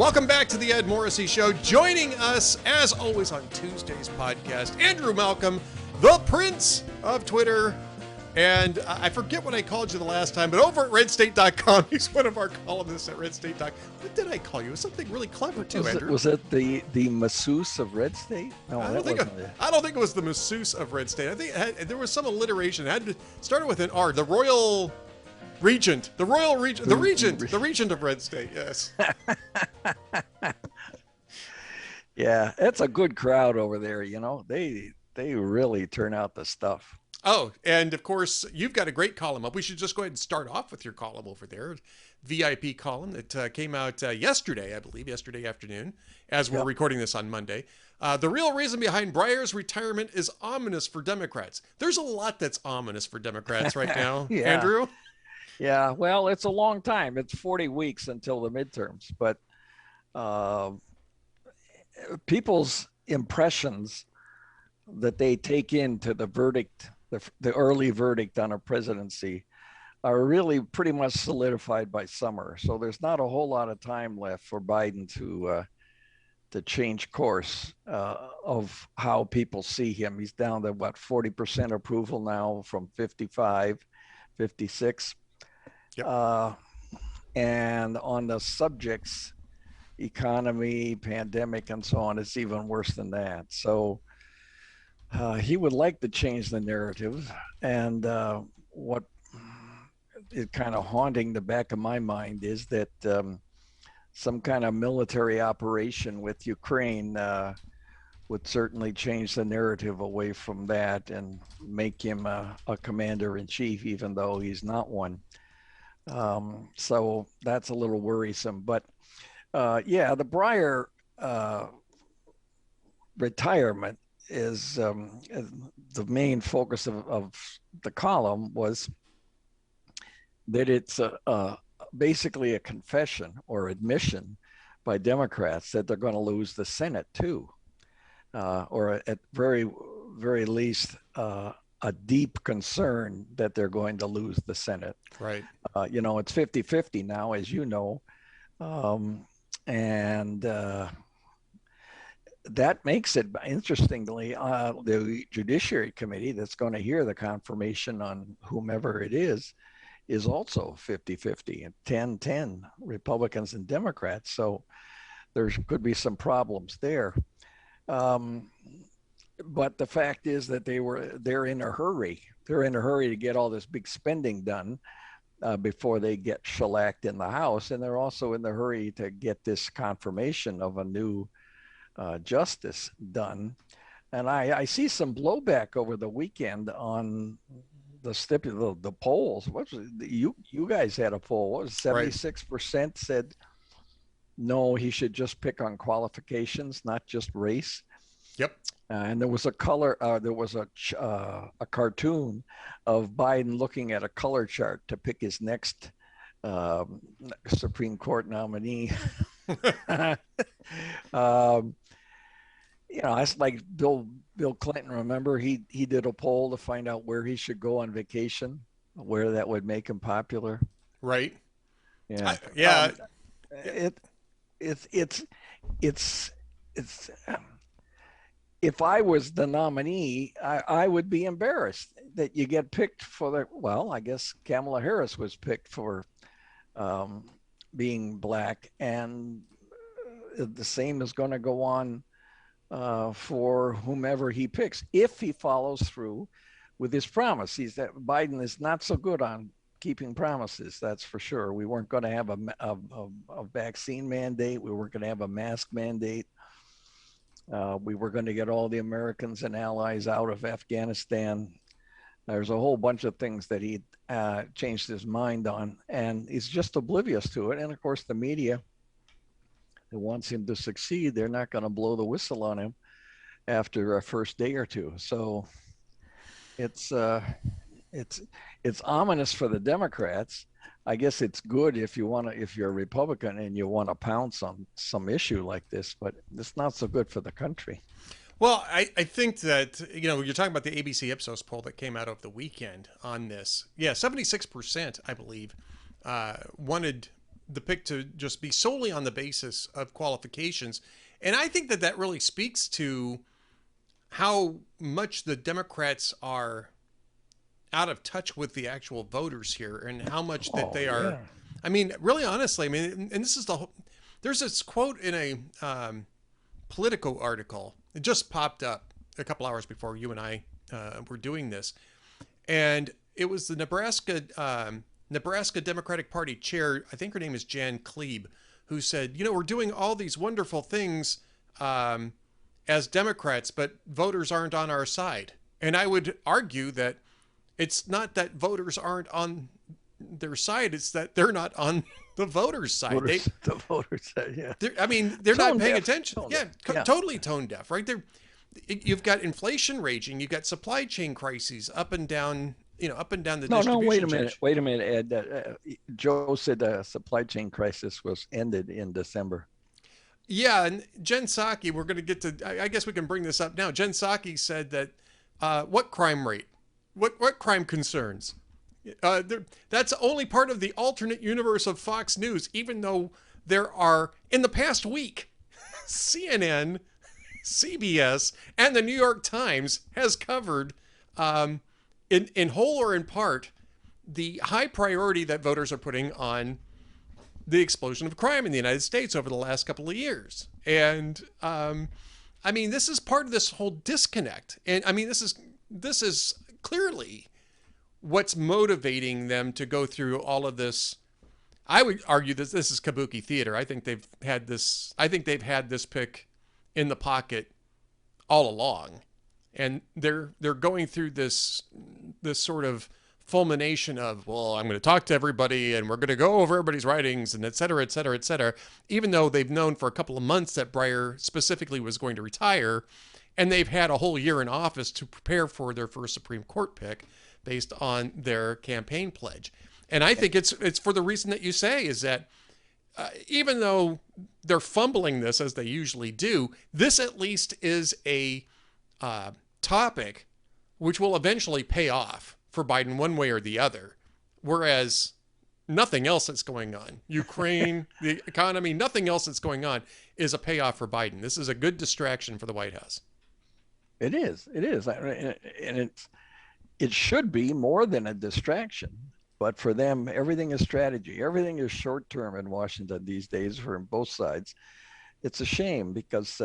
Welcome back to the Ed Morrissey Show. Joining us, as always, on Tuesday's podcast, Andrew Malcolm, the Prince of Twitter. And I forget what I called you the last time, but over at RedState.com, he's one of our columnists at RedState.com. What did I call you? It was something really clever, too, Andrew. Was it the masseuse of RedState? No, I don't think it was the masseuse of RedState. I think there was some alliteration. It had to start with an R. The Royal Regent. The Regent of RedState, yes. Yeah, it's a good crowd over there, you know. They really turn out the stuff. Oh, and of course, you've got a great column up. We should just go ahead and start off with your column over there. VIP column that came out yesterday, I believe, yesterday afternoon, as we're recording this on Monday. The real reason behind Breyer's retirement is ominous for Democrats. There's a lot that's ominous for Democrats right now, Andrew. Yeah, well, it's a long time. It's 40 weeks until the midterms, but people's impressions that they take into the verdict, the early verdict on a presidency, are really pretty much solidified by summer. So there's not a whole lot of time left for Biden to change course of how people see him. He's down to 40% approval now from 55, 56. Yep. And on the subjects, economy, pandemic, and so on, it's even worse than that. So he would like to change the narrative. And what is kind of haunting the back of my mind is that some kind of military operation with Ukraine would certainly change the narrative away from that and make him a commander-in-chief, even though he's not one. So that's a little worrisome. But the Breyer retirement is the main focus of the column was that it's basically a confession or admission by Democrats that they're going to lose the Senate too, or at very least a deep concern that they're going to lose the Senate. Right. It's 50-50 now, as you know, and that makes it, interestingly, the Judiciary Committee that's going to hear the confirmation on whomever it is also 50-50 and 10-10 Republicans and Democrats. So there could be some problems there. But the fact is that they're in a hurry. They're in a hurry to get all this big spending done before they get shellacked in the House. And they're also in the hurry to get this confirmation of a new justice done. And I see some blowback over the weekend on the polls. What was it? You guys had a poll. What was it? 76% said no, he should just pick on qualifications, not just race. Yep. And there was a cartoon of Biden looking at a color chart to pick his next Supreme Court nominee. It's like Bill Clinton. Remember, he did a poll to find out where he should go on vacation, where that would make him popular. Right. Yeah. It's if I was the nominee, I would be embarrassed that you get picked for I guess Kamala Harris was picked for being black, and the same is going to go on for whomever he picks if he follows through with his promise. Biden is not so good on keeping promises, that's for sure. We weren't going to have a vaccine mandate. We weren't going to have a mask mandate. We were going to get all the Americans and allies out of Afghanistan. There's a whole bunch of things that he changed his mind on, and he's just oblivious to it. And of course, the media that wants him to succeed, they're not going to blow the whistle on him after a first day or two. So it's ominous for the Democrats. I guess it's good if you're a Republican and you want to pounce on some issue like this, but it's not so good for the country. Well, I think that, you're talking about the ABC Ipsos poll that came out over the weekend on this. Yeah, 76%, I believe, wanted the pick to just be solely on the basis of qualifications. And I think that that really speaks to how much the Democrats are out of touch with the actual voters here, and how much that they are. I mean, really honestly, I mean, and this is the whole, there's this quote in a Politico article. It just popped up a couple hours before you and I were doing this. And it was the Nebraska Democratic Party chair, I think her name is Jen Psaki, who said, you know, we're doing all these wonderful things as Democrats, but voters aren't on our side. And I would argue that it's not that voters aren't on their side, it's that they're not on the voters' side. The voters side, yeah. I mean, they're not paying attention. Yeah, totally tone deaf, right? You've got inflation raging, you've got supply chain crises up and down, up and down the distribution chain. Wait a minute, Ed. Joe said the supply chain crisis was ended in December. Yeah, and Jen Psaki, we're going to get to, I guess we can bring this up now. Jen Psaki said that what crime rate? What crime concerns? That's only part of the alternate universe of Fox News, even though there are, in the past week, CNN, CBS, and the New York Times has covered, in whole or in part, the high priority that voters are putting on the explosion of crime in the United States over the last couple of years. And I mean, this is part of this whole disconnect. And I mean, this is clearly what's motivating them to go through all of this. I would argue that this is kabuki theater. I think they've had this pick in the pocket all along. And they're going through this sort of fulmination of, well, I'm going to talk to everybody and we're going to go over everybody's writings and et cetera, et cetera, et cetera, even though they've known for a couple of months that Breyer specifically was going to retire, and they've had a whole year in office to prepare for their first Supreme Court pick based on their campaign pledge. And I think it's for the reason that you say, is that even though they're fumbling this as they usually do, this at least is a topic which will eventually pay off for Biden one way or the other, whereas nothing else that's going on, Ukraine, the economy, nothing else that's going on is a payoff for Biden. This is a good distraction for the White House. It is, and it should be more than a distraction. But for them, everything is strategy. Everything is short term in Washington these days for both sides. It's a shame because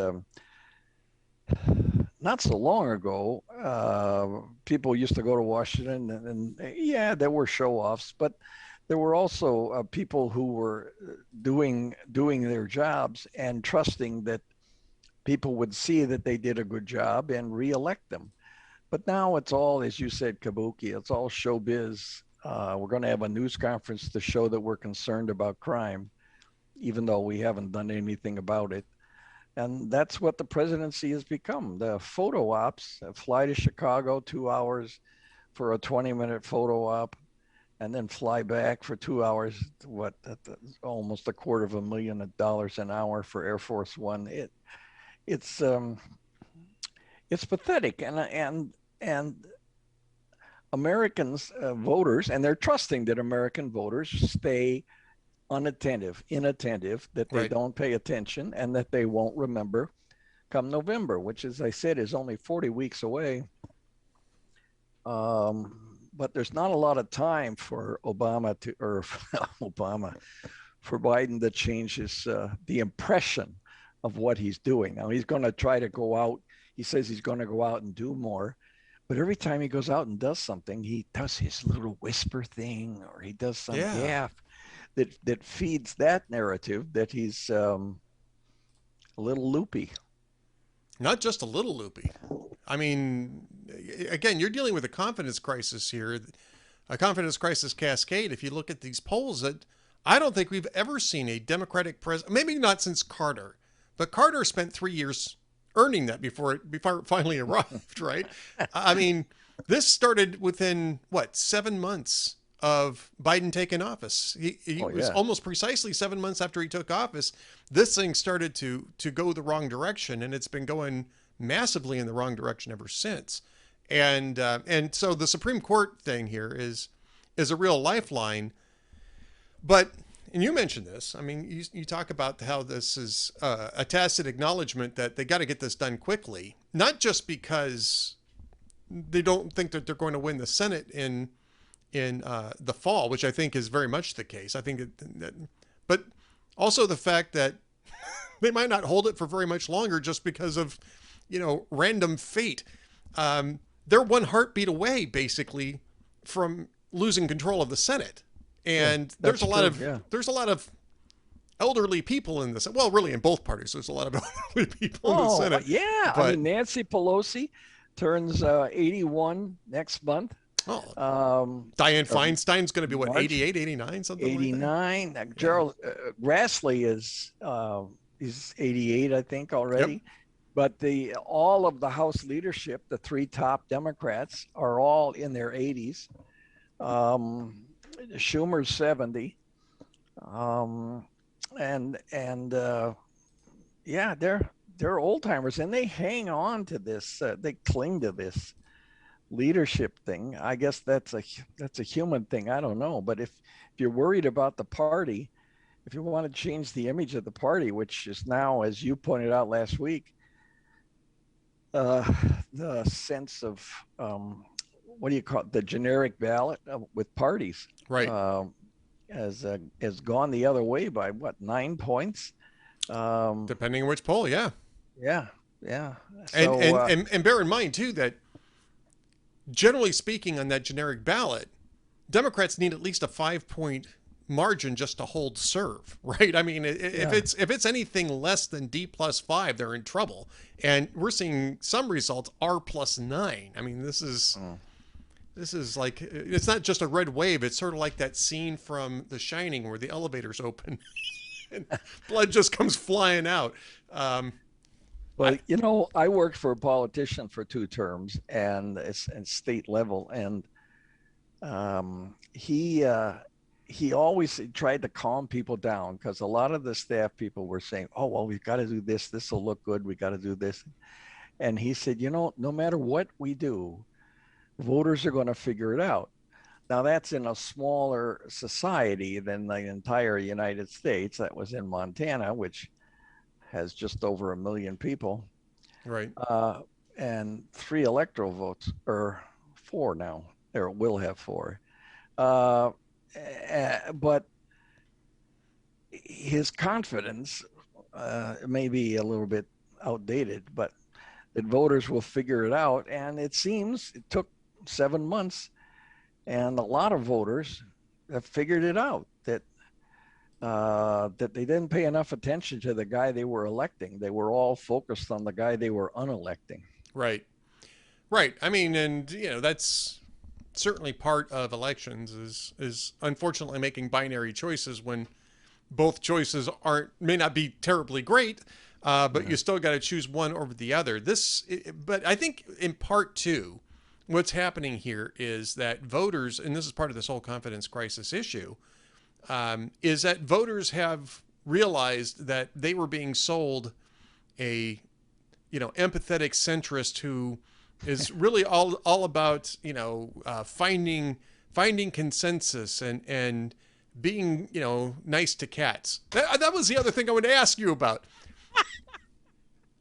not so long ago, people used to go to Washington and yeah, there were show-offs, but there were also people who were doing their jobs and trusting that people would see that they did a good job and reelect them. But now it's all, as you said, kabuki. It's all showbiz. We're going to have a news conference to show that we're concerned about crime, even though we haven't done anything about it. And that's what the presidency has become. The photo ops, fly to Chicago 2 hours for a 20-minute photo op, and then fly back for 2 hours, almost $250,000 an hour for Air Force One. It's pathetic, and Americans, voters, and they're trusting that American voters stay inattentive, that they don't pay attention, and that they won't remember come November, which, as I said, is only 40 weeks away. But there's not a lot of time for for Biden to change the impression of what he's doing. Now he's going to try to go out. He says he's going to go out and do more, but every time he goes out and does something, he does his little whisper thing, or he does some gaffe that feeds that narrative that he's a little loopy. Not just a little loopy. I mean, again, you're dealing with a confidence crisis here, a confidence crisis cascade. If you look at these polls, that I don't think we've ever seen a Democratic president, maybe not since Carter, but Carter spent 3 years earning that before it finally arrived, right? I mean, this started within, 7 months of Biden taking office. He was almost precisely 7 months after he took office. This thing started to go the wrong direction, and it's been going massively in the wrong direction ever since. And so the Supreme Court thing here is a real lifeline. But and you mentioned this. I mean, you talk about how this is a tacit acknowledgement that they got to get this done quickly, not just because they don't think that they're going to win the Senate in the fall, which I think is very much the case. I think but also the fact that they might not hold it for very much longer just because of, random fate. They're one heartbeat away, basically, from losing control of the Senate. And there's a lot of elderly people in this. Well, really, in both parties, there's a lot of elderly people in the Senate. Yeah, I mean, Nancy Pelosi turns 81 next month. Dianne Feinstein's going to be, what, 88, 89, something 89. Like that? Gerald Grassley is he's 88, I think, already. Yep. But all of the House leadership, the three top Democrats, are all in their 80s. Schumer's 70. They're old timers, and they hang on to this. They cling to this leadership thing. I guess that's a human thing. I don't know. But if you're worried about the party, if you want to change the image of the party, which is now, as you pointed out last week, the sense of what do you call it? The generic ballot with parties, right? Has gone the other way by what, 9 points, depending on which poll. Yeah. So, and bear in mind too that generally speaking, on that generic ballot, Democrats need at least a 5-point margin just to hold serve, right? I mean, if it's anything less than D+5, they're in trouble. And we're seeing some results R+9. I mean, this is like, it's not just a red wave. It's sort of like that scene from The Shining where the elevators open and blood just comes flying out. Well, I worked for a politician for 2 terms, and it's at state level, and he always tried to calm people down, because a lot of the staff people were saying, "Oh, well, we've got to do this. This will look good. We got to do this." And he said, no matter what we do, voters are going to figure it out. Now, that's in a smaller society than the entire United States. That was in Montana, which has just over 1 million people. Right. And 3 electoral votes, or 4 now, or will have 4. But his confidence may be a little bit outdated, but that voters will figure it out. And it seems it took 7 months, and a lot of voters have figured it out, that they didn't pay enough attention to the guy they were electing. They were all focused on the guy they were unelecting. Right. I mean, and that's certainly part of elections is unfortunately making binary choices when both choices may not be terribly great, but you still got to choose one over the other. But I think in part too, what's happening here is that voters, and this is part of this whole confidence crisis issue, is that voters have realized that they were being sold a, empathetic centrist who is really all about, finding consensus and being, nice to cats. That was the other thing I wanted to ask you about.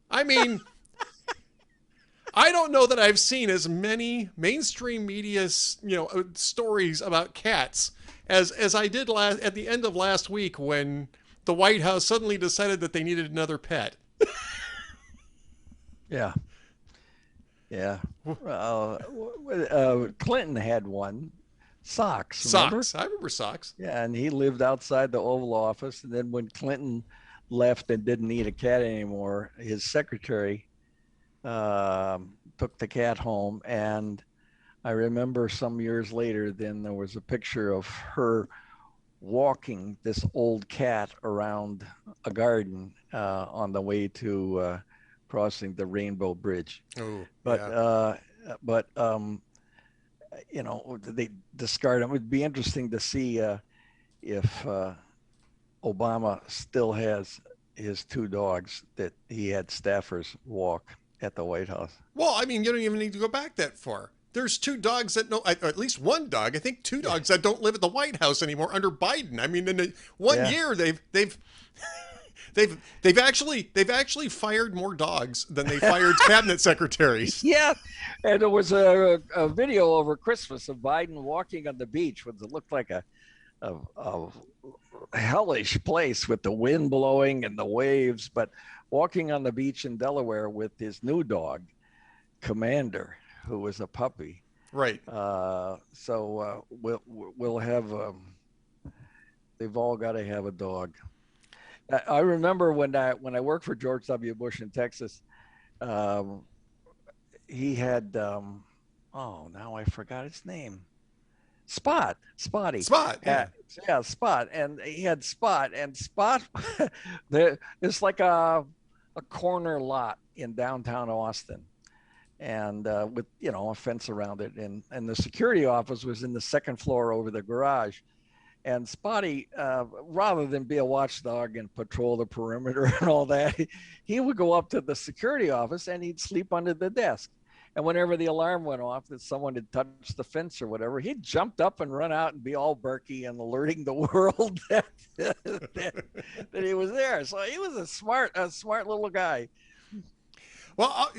I mean, I don't know that I've seen as many mainstream media, stories about cats as I did at the end of last week when the White House suddenly decided that they needed another pet. Yeah. Clinton had one. Socks. Remember? I remember Socks. Yeah, and he lived outside the Oval Office. And then when Clinton left and didn't need a cat anymore, his secretary took the cat home. And I remember some years later, then there was a picture of her walking this old cat around a garden on the way to crossing the Rainbow Bridge. Oh, but they discard him. It would be interesting to see if Obama still has his 2 dogs that he had staffers walk at the White House. Well, I mean, you don't even need to go back that far. there's two dogs that or at least one dog. I think two dogs that don't live at the White House anymore under Biden. I mean, in one year they've actually fired more dogs than they fired cabinet secretaries. Yeah, and there was a video over Christmas of Biden walking on the beach, which looked like a hellish place with the wind blowing and the waves, but walking on the beach in Delaware with his new dog, Commander, who was a puppy. Right. So we'll have. They've all got to have a dog. I remember when I worked for George W. Bush in Texas, he had now I forgot his name. Spotty. Spot. Yeah. Spot. And he had Spot, and Spot it's like a corner lot in downtown Austin, and with a fence around it, and the security office was in the second floor over the garage. And Spotty, rather than be a watchdog and patrol the perimeter and all that, he would go up to the security office and he'd sleep under the desk. And whenever the alarm went off that someone had touched the fence or whatever, he'd jumped up and run out and be all Berkey and alerting the world that he was there. So he was a smart little guy. Well,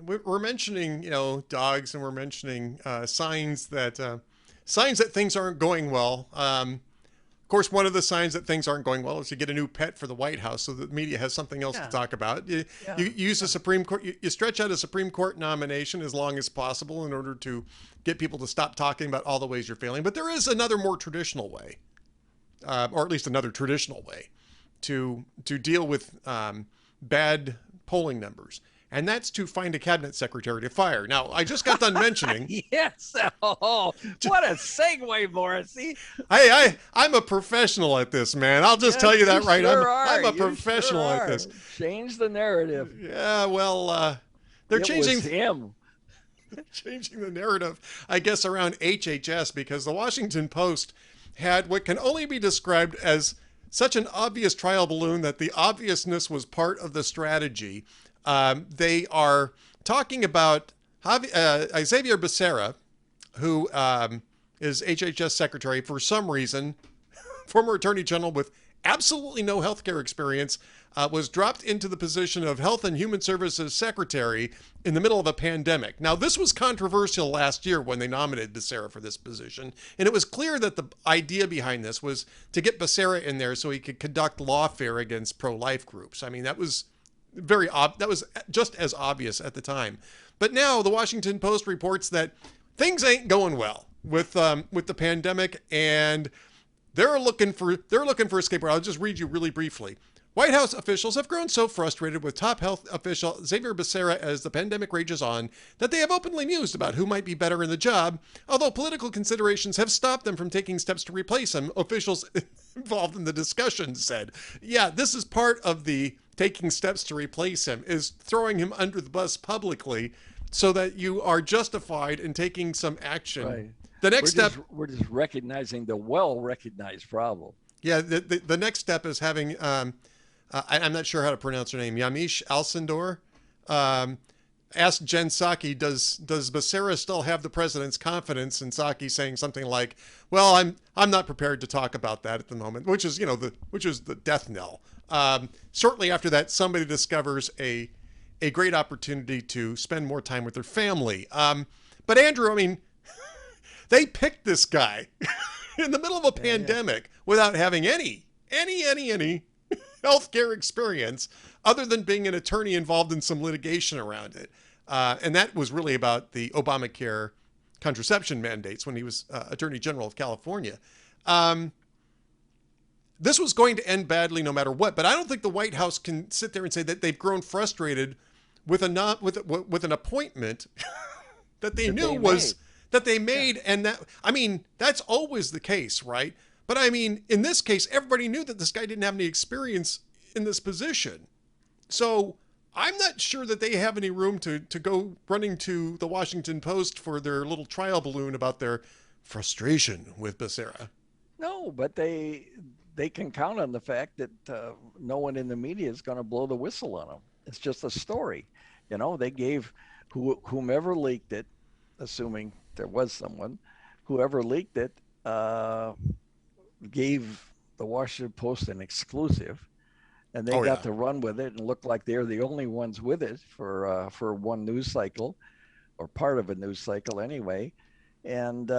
we're mentioning dogs, and we're mentioning signs that things aren't going well. Of course, one of the signs that things aren't going well is you get a new pet for the White House, so the media has something else to talk about. You use a Supreme Court, you stretch out a Supreme Court nomination as long as possible in order to get people to stop talking about all the ways you're failing. But there is another more traditional way, or at least another traditional way, to deal with bad polling numbers. And that's to find a cabinet secretary to fire. Now, I just got done mentioning. Yes. Oh, what a segue, Morrissey. I'm a professional at this, man. I'll just tell you that right. I'm a professional at this. Change the narrative. Yeah, well, they're changing him. Changing the narrative, I guess, around HHS, because the Washington Post had what can only be described as such an obvious trial balloon that the obviousness was part of the strategy. They are talking about Xavier Becerra, who is HHS secretary for some reason, former attorney general with absolutely no healthcare experience, was dropped into the position of Health and Human Services secretary in the middle of a pandemic. Now, this was controversial last year when they nominated Becerra for this position, and it was clear that the idea behind this was to get Becerra in there so he could conduct lawfare against pro-life groups. I mean, that was that was just as obvious at the time. But now the Washington Post reports that things ain't going well with the pandemic, and they're looking for a scapegoat. I'll just read you really briefly. White House officials have grown so frustrated with top health official Xavier Becerra as the pandemic rages on that they have openly mused about who might be better in the job, although political considerations have stopped them from taking steps to replace him, officials involved in the discussion said. Yeah, this is part of the taking steps to replace him, is throwing him under the bus publicly so that you are justified in taking some action. Right. The next step... We're just recognizing the well-recognized problem. Yeah, the next step is having... I'm not sure how to pronounce her name. Yamiche Alcindor asked Jen Psaki, does Becerra still have the president's confidence? And Psaki saying something like, "Well, I'm not prepared to talk about that at the moment," which is the death knell. Shortly after that, somebody discovers a great opportunity to spend more time with their family. But Andrew, I mean, they picked this guy in the middle of a pandemic without having any healthcare experience other than being an attorney involved in some litigation around it. And that was really about the Obamacare contraception mandates when he was Attorney General of California. This was going to end badly no matter what, but I don't think the White House can sit there and say that they've grown frustrated with an appointment that they made. And that, I mean, that's always the case, right? But I mean, in this case, everybody knew that this guy didn't have any experience in this position. So I'm not sure that they have any room to go running to the Washington Post for their little trial balloon about their frustration with Becerra. No, but they can count on the fact that no one in the media is going to blow the whistle on them. It's just a story. They gave whomever leaked it assuming there was someone, whoever leaked it, gave the Washington Post an exclusive, and they Oh got yeah. to run with it and look like they're the only ones with it for one news cycle, or part of a news cycle anyway, and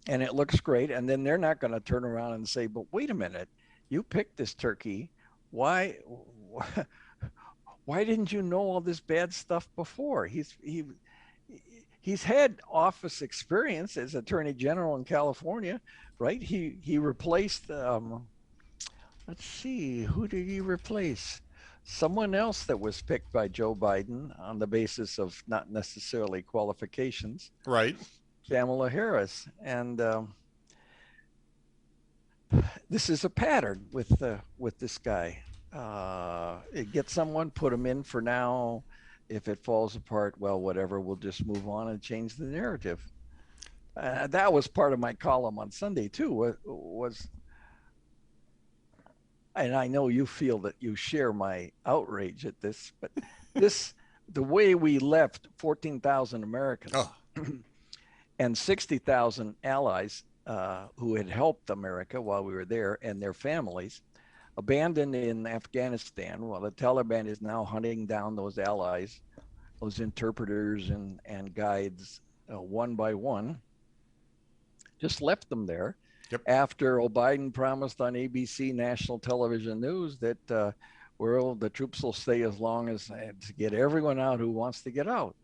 and it looks great. And then they're not going to turn around and say, "But wait a minute, you picked this turkey. Why? Why didn't you know all this bad stuff before?" He's had office experience as Attorney General in California, right? He replaced let's see, who did he replace? Someone else that was picked by Joe Biden on the basis of not necessarily qualifications, Right. Kamala Harris. And this is a pattern with this guy. Get someone, put him in for now. If it falls apart, well, whatever. We'll just move on and change the narrative. That was part of my column on Sunday too. Was and I know you feel that you share my outrage at this, but this the way we left 14,000 Americans Oh. and 60,000 allies who had helped America while we were there and their families abandoned in Afghanistan while the Taliban is now hunting down those allies, those interpreters and guides one by one, just left them there. Yep. After Biden promised on ABC national television news that the troops will stay as long as to get everyone out who wants to get out.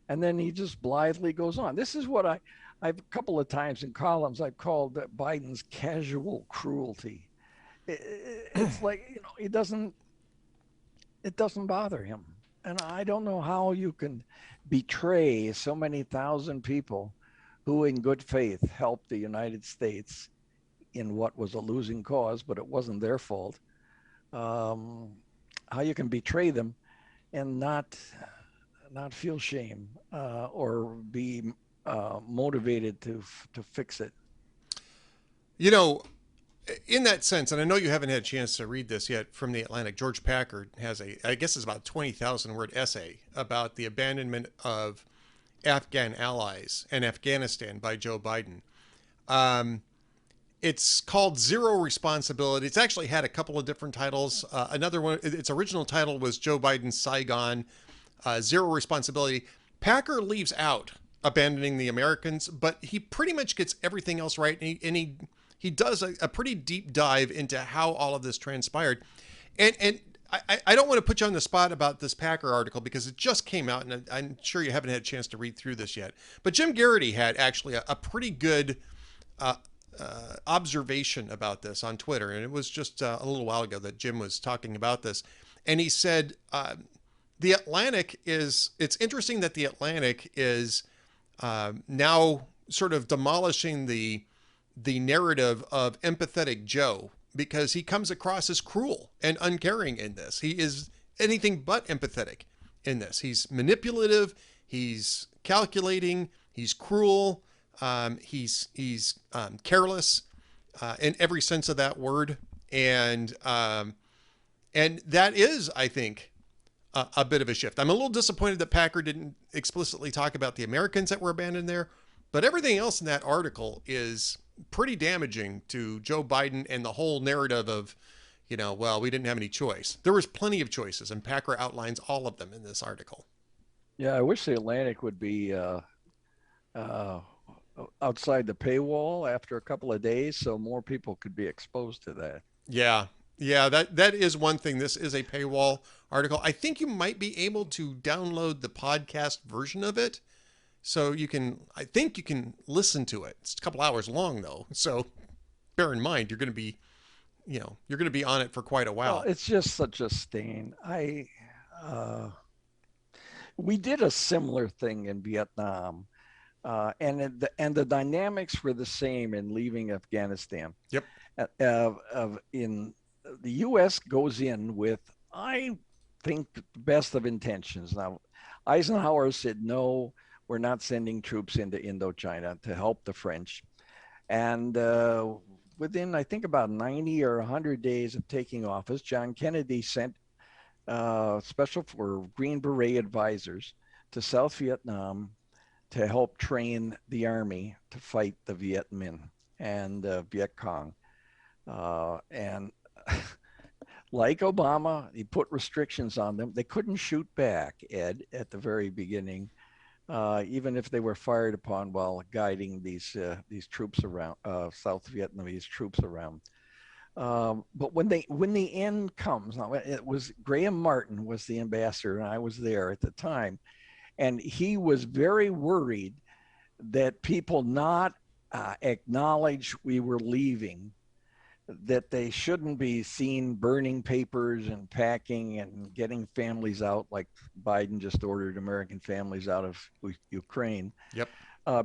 And then he just blithely goes on. This is what I've a couple of times in columns I've called Biden's casual cruelty. It's like, it doesn't bother him. And I don't know how you can betray so many thousand people who in good faith helped the United States in what was a losing cause, but it wasn't their fault. How you can betray them and not feel shame or be motivated to fix it. In that sense, and I know you haven't had a chance to read this yet from The Atlantic, George Packard has I guess it's about 20,000 word essay about the abandonment of Afghan allies and Afghanistan by Joe Biden. It's called Zero Responsibility. It's actually had a couple of different titles. Another one, its original title was Joe Biden's Saigon, Zero Responsibility. Packer leaves out abandoning the Americans, but he pretty much gets everything else right. And he does a pretty deep dive into how all of this transpired. And I don't want to put you on the spot about this Packer article because it just came out, and I'm sure you haven't had a chance to read through this yet. But Jim Garrity had actually a pretty good observation about this on Twitter, and it was just a little while ago that Jim was talking about this. And he said, the Atlantic it's interesting that the Atlantic is now sort of demolishing the narrative of empathetic Joe, because he comes across as cruel and uncaring in this. He is anything but empathetic in this. He's manipulative. He's calculating. He's cruel. He's careless in every sense of that word. And that is, I think, a bit of a shift. I'm a little disappointed that Packer didn't explicitly talk about the Americans that were abandoned there, but everything else in that article is pretty damaging to Joe Biden and the whole narrative of, well, we didn't have any choice. There was plenty of choices, and Packer outlines all of them in this article. Yeah, I wish the Atlantic would be outside the paywall after a couple of days so more people could be exposed to that. Yeah, that is one thing. This is a paywall article. I think you might be able to download the podcast version of it. So I think you can listen to it. It's a couple hours long though. So bear in mind, you're going to be on it for quite a while. Well, it's just such a stain. We did a similar thing in Vietnam, and the dynamics were the same in leaving Afghanistan. Yep. In the U.S. goes in with, I think, the best of intentions. Now, Eisenhower said no. We're not sending troops into Indochina to help the French. And within, I think, about 90 or 100 days of taking office, John Kennedy sent special for Green Beret advisors to South Vietnam to help train the army to fight the Viet Minh and Viet Cong. And like Obama, he put restrictions on them. They couldn't shoot back, Ed, at the very beginning, even if they were fired upon while guiding these troops around, South Vietnamese troops around. But when the end comes, now it was Graham Martin was the ambassador, and I was there at the time, and he was very worried that people not acknowledge we were leaving, that they shouldn't be seen burning papers and packing and getting families out like Biden just ordered American families out of Ukraine. Yep.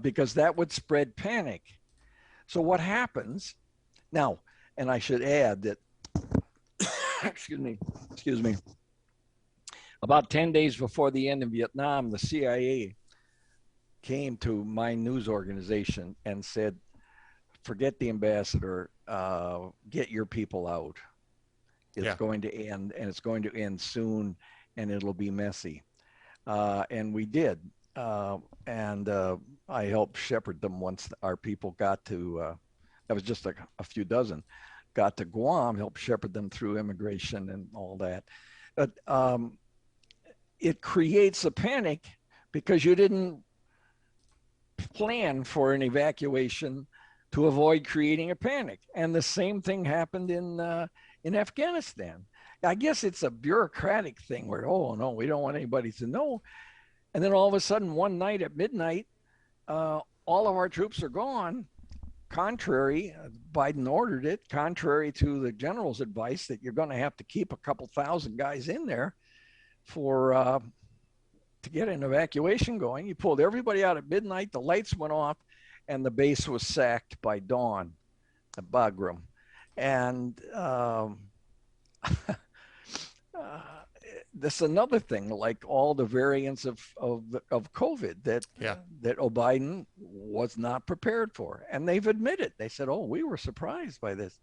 Because that would spread panic. So what happens now, and I should add that, excuse me, about 10 days before the end of Vietnam, the CIA came to my news organization and said, forget the ambassador, get your people out. It's going to end, and it's going to end soon, and it'll be messy. And we did. And I helped shepherd them once our people got to, that was just a few dozen, got to Guam, helped shepherd them through immigration and all that. But it creates a panic because you didn't plan for an evacuation to avoid creating a panic. And the same thing happened in Afghanistan. I guess it's a bureaucratic thing where, oh no, we don't want anybody to know. And then all of a sudden, one night at midnight, all of our troops are gone. Contrary, Biden ordered it, contrary to the general's advice that you're going to have to keep a couple thousand guys in there for to get an evacuation going. You pulled everybody out at midnight, the lights went off, and the base was sacked by dawn at Bagram. And this is another thing, like all the variants of COVID that Biden was not prepared for. And they've admitted, they said, oh, we were surprised by this.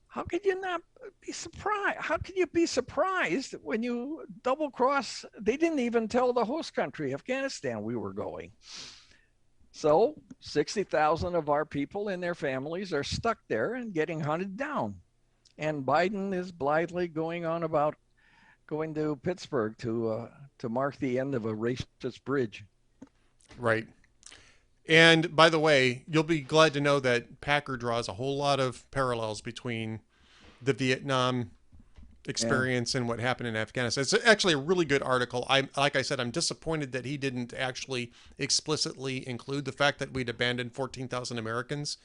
How could you not be surprised? How could you be surprised when you double cross? They didn't even tell the host country, Afghanistan, we were going. So 60,000 of our people and their families are stuck there and getting hunted down. And Biden is blithely going on about going to Pittsburgh to mark the end of a racist bridge. Right. And by the way, you'll be glad to know that Packer draws a whole lot of parallels between the Vietnam experience and what happened in Afghanistan. It's actually a really good article. Like I said, I'm disappointed that he didn't actually explicitly include the fact that we'd abandoned 14,000 Americans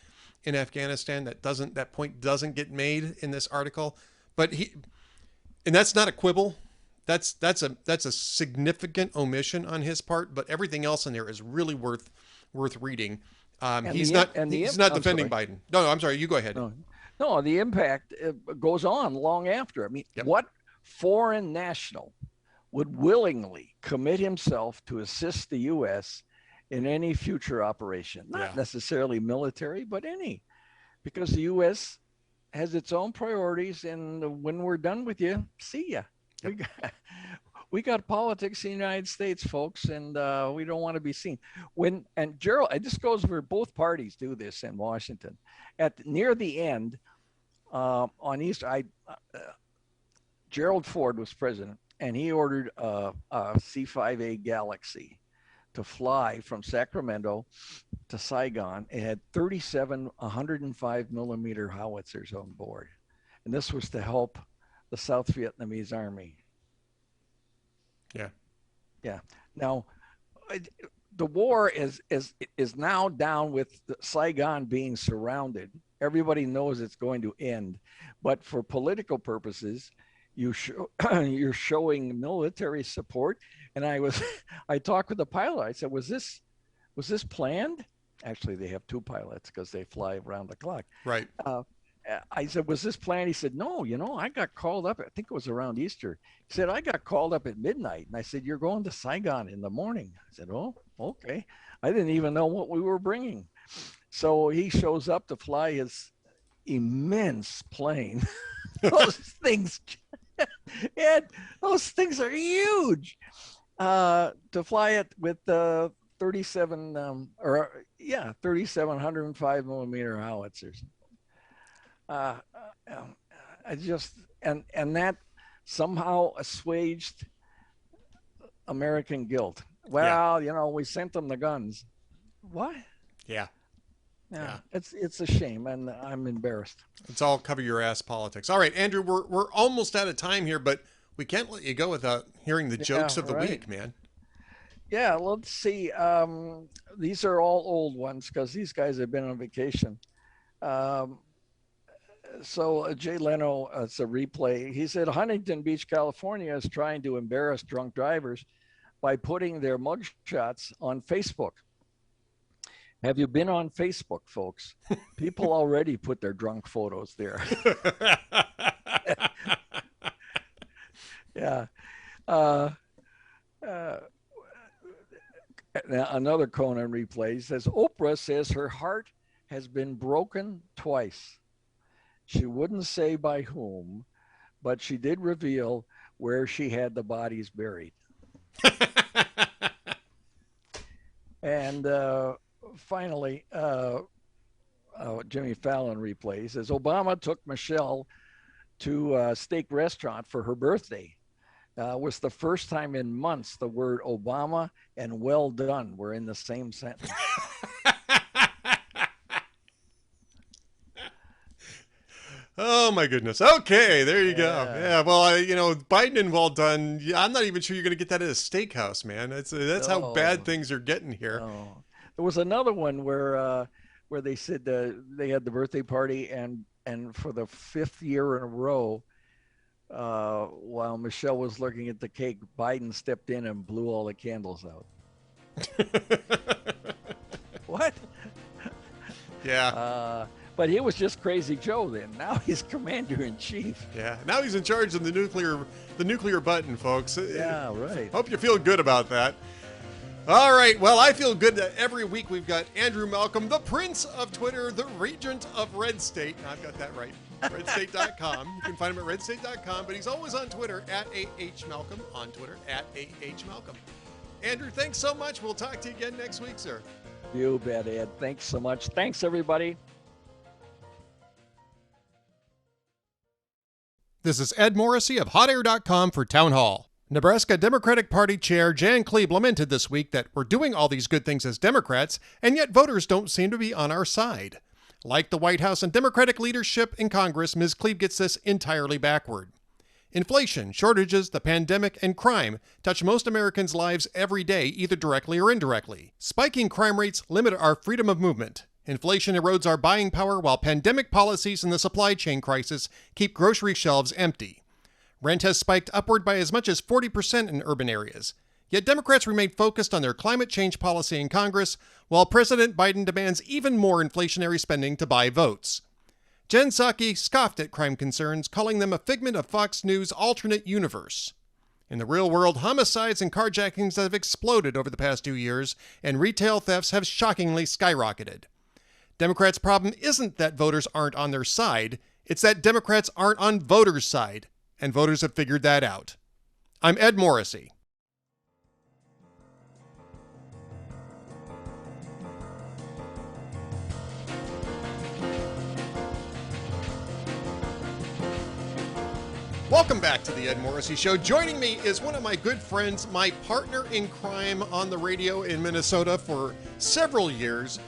in Afghanistan. That point doesn't get made in this article. But and that's not a quibble. That's a significant omission on his part. But everything else in there is really worth reading. He's not defending Biden. No, I'm sorry. You go ahead. No, the impact goes on long after. I mean, what foreign national would willingly commit himself to assist the U.S. in any future operation? Not necessarily military, but any. Because the U.S. has its own priorities, and when we're done with you, see ya. Yep. We got politics in the United States, folks, and we don't want to be seen. Gerald, this goes for both parties do this in Washington. Near the end, on Easter, Gerald Ford was president, and he ordered a C-5A Galaxy to fly from Sacramento to Saigon. It had 37 105 millimeter howitzers on board, and this was to help the South Vietnamese army. Yeah. Now, the war is now down with Saigon being surrounded. Everybody knows it's going to end, but for political purposes, you're showing military support. And I talked with the pilot. I said, was this planned? Actually, they have two pilots because they fly around the clock. Right. I said, was this planned? He said, no, I got called up. I think it was around Easter. He said, I got called up at midnight. And I said, you're going to Saigon in the morning. I said, oh, okay. I didn't even know what we were bringing. So he shows up to fly his immense plane. Those things, Ed, those things are huge. To fly it with 37 105 millimeter howitzers. I just and that somehow assuaged American guilt. Well, we sent them the guns. What? Yeah. It's a shame, and I'm embarrassed. It's all cover your ass politics. All right, Andrew, we're almost out of time here, but we can't let you go without hearing the jokes of the week, man. Yeah, let's see. These are all old ones because these guys have been on vacation. So Jay Leno, it's a replay. He said Huntington Beach, California is trying to embarrass drunk drivers by putting their mugshots on Facebook. Have you been on Facebook, folks? People already put their drunk photos there. Yeah. Another Conan replay says Oprah says her heart has been broken twice. She wouldn't say by whom, but she did reveal where she had the bodies buried. And finally, Jimmy Fallon replay says Obama took Michelle to a steak restaurant for her birthday. Was the first time in months the word Obama and well done were in the same sentence. Oh my goodness. Okay, there you go. Yeah, well, Biden and well done. Yeah, I'm not even sure you're going to get that at a steakhouse, man. That's how bad things are getting here. There was another one where they said they had the birthday party and for the 5th year in a row, while Michelle was looking at the cake, Biden stepped in and blew all the candles out. What? Yeah. But he was just Crazy Joe then. Now he's commander in chief. Yeah. Now he's in charge of the nuclear button, folks. Yeah, right. Hope you feel good about that. All right. Well, I feel good that every week we've got Andrew Malcolm, the Prince of Twitter, the Regent of RedState. I've got that right. RedState.com. You can find him at RedState.com, but he's always on Twitter at AHMalcolm, on Twitter at AHMalcolm. Andrew, thanks so much. We'll talk to you again next week, sir. You bet, Ed. Thanks so much. Thanks, everybody. This is Ed Morrissey of HotAir.com for Town Hall. Nebraska Democratic Party Chair Jan Klebe lamented this week that we're doing all these good things as Democrats, and yet voters don't seem to be on our side. Like the White House and Democratic leadership in Congress, Ms. Klebe gets this entirely backward. Inflation, shortages, the pandemic, and crime touch most Americans' lives every day, either directly or indirectly. Spiking crime rates limit our freedom of movement. Inflation erodes our buying power, while pandemic policies and the supply chain crisis keep grocery shelves empty. Rent has spiked upward by as much as 40% in urban areas. Yet Democrats remain focused on their climate change policy in Congress, while President Biden demands even more inflationary spending to buy votes. Jen Psaki scoffed at crime concerns, calling them a figment of Fox News' alternate universe. In the real world, homicides and carjackings have exploded over the past 2 years, and retail thefts have shockingly skyrocketed. Democrats' problem isn't that voters aren't on their side, it's that Democrats aren't on voters' side, and voters have figured that out. I'm Ed Morrissey. Welcome back to the Ed Morrissey Show. Joining me is one of my good friends, my partner in crime on the radio in Minnesota for several years.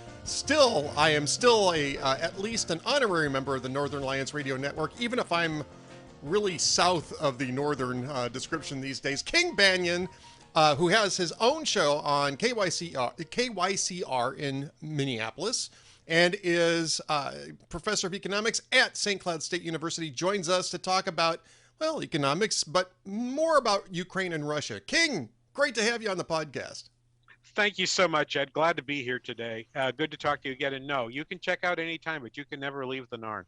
I am still at least an honorary member of the Northern Alliance Radio Network, even if I'm really south of the northern description these days. King Banaian, who has his own show on KYCR in Minneapolis, and is professor of economics at St. Cloud State University, joins us to talk about, well, economics, but more about Ukraine and Russia. King, great to have you on the podcast. Thank you so much, Ed. Glad to be here today. Good to talk to you again. And no, you can check out anytime, but you can never leave the Narn.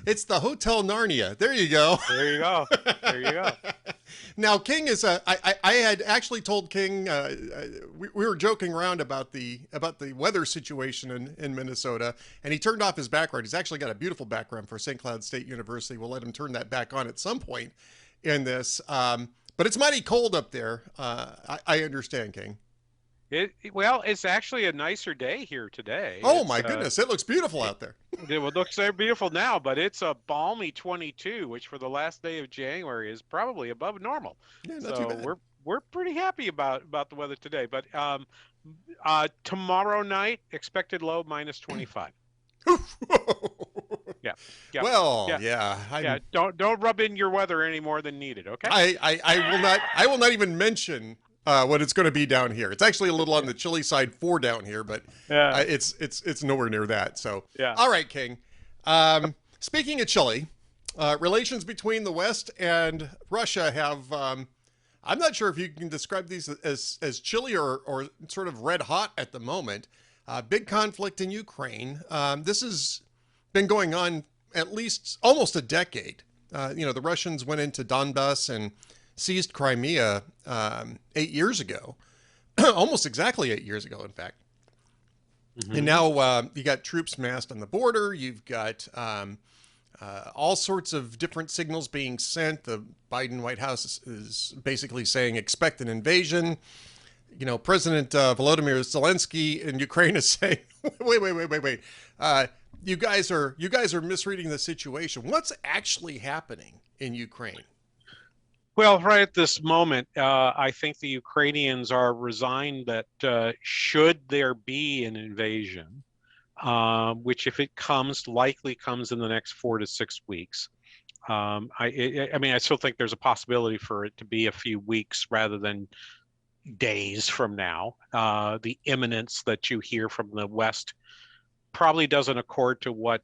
It's the Hotel Narnia. There you go. There you go. There you go. Now, King is I had actually told King we were joking around about the weather situation in Minnesota, and he turned off his background. He's actually got a beautiful background for St. Cloud State University. We'll let him turn that back on at some point in this. But it's mighty cold up there. I understand, King. Well, it's actually a nicer day here today. Oh my goodness, it looks beautiful out there. It looks so beautiful now, but it's a balmy 22, which for the last day of January is probably above normal. Yeah, not too bad. We're pretty happy about the weather today. But tomorrow night, expected low -25. Yeah. Well, yeah. Don't rub in your weather any more than needed. Okay. I will not even mention what it's going to be down here. It's actually a little on the chilly side for down here, but it's nowhere near that. So, all right, King. Speaking of chilly, relations between the West and Russia have. I'm not sure if you can describe these as chilly or sort of red hot at the moment. Big conflict in Ukraine. This has been going on at least almost a decade. The Russians went into Donbass and seized Crimea 8 years ago, almost exactly 8 years ago, in fact. Mm-hmm. And now you got troops massed on the border. You've got all sorts of different signals being sent. The Biden White House is basically saying expect an invasion. President Volodymyr Zelensky in Ukraine is saying, wait. You guys are misreading the situation. What's actually happening in Ukraine? Well, right at this moment, I think the Ukrainians are resigned that should there be an invasion, which if it comes, likely comes in the next 4 to 6 weeks. I still think there's a possibility for it to be a few weeks rather than days from now. The imminence that you hear from the West probably doesn't accord to what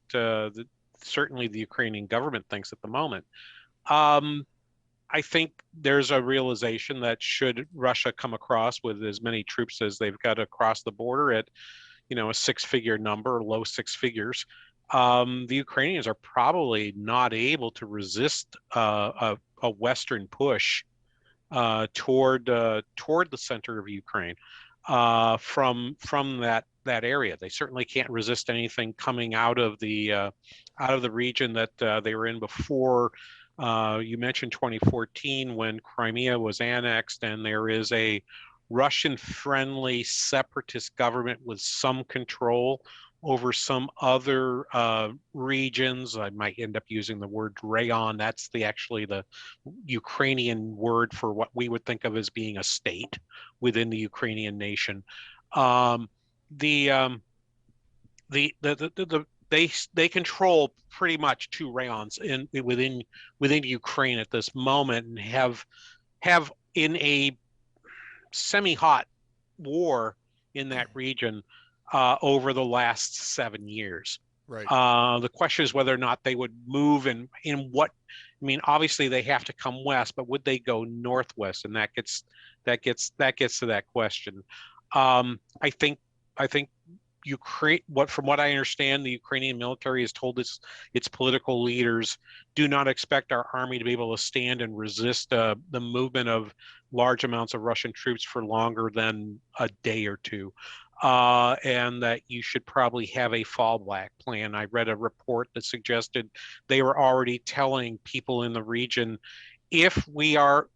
certainly the Ukrainian government thinks at the moment. I think there's a realization that should Russia come across with as many troops as they've got across the border at, a six-figure number, low six figures, the Ukrainians are probably not able to resist a Western push toward the center of Ukraine from that area. They certainly can't resist anything coming out of the region that they were in before. You mentioned 2014 when Crimea was annexed, and there is a Russian-friendly separatist government with some control over some other regions. I might end up using the word rayon. That's actually the Ukrainian word for what we would think of as being a state within the Ukrainian nation. They control pretty much 2 rayons within Ukraine at this moment, and have in a semi-hot war in that region over the last 7 years. Right. The question is whether or not they would move in what. I mean, obviously they have to come west, but would they go northwest? And that gets to that question. I think Ukraine. From what I understand, the Ukrainian military has told its political leaders, do not expect our army to be able to stand and resist the movement of large amounts of Russian troops for longer than a day or two. And that you should probably have a fallback plan. I read a report that suggested they were already telling people in the region, if we are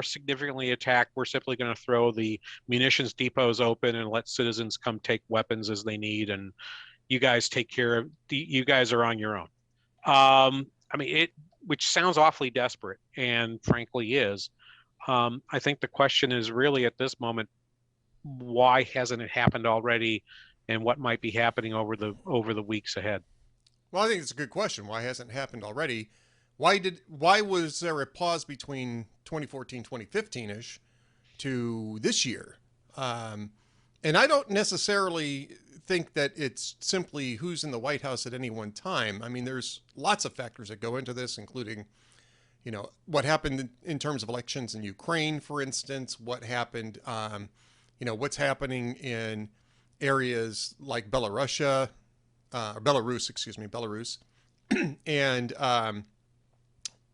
significantly attacked, we're simply going to throw the munitions depots open and let citizens come take weapons as they need, and you guys take care of. You guys are on your own. Which sounds awfully desperate, and frankly is. I think the question is really at this moment, why hasn't it happened already, and what might be happening over the weeks ahead? Well, I think it's a good question. Why hasn't it happened already? Why was there a pause between 2014, 2015-ish to this year? And I don't necessarily think that it's simply who's in the White House at any one time. I mean, there's lots of factors that go into this, including, what happened in terms of elections in Ukraine, for instance, what happened, what's happening in areas like Belarus,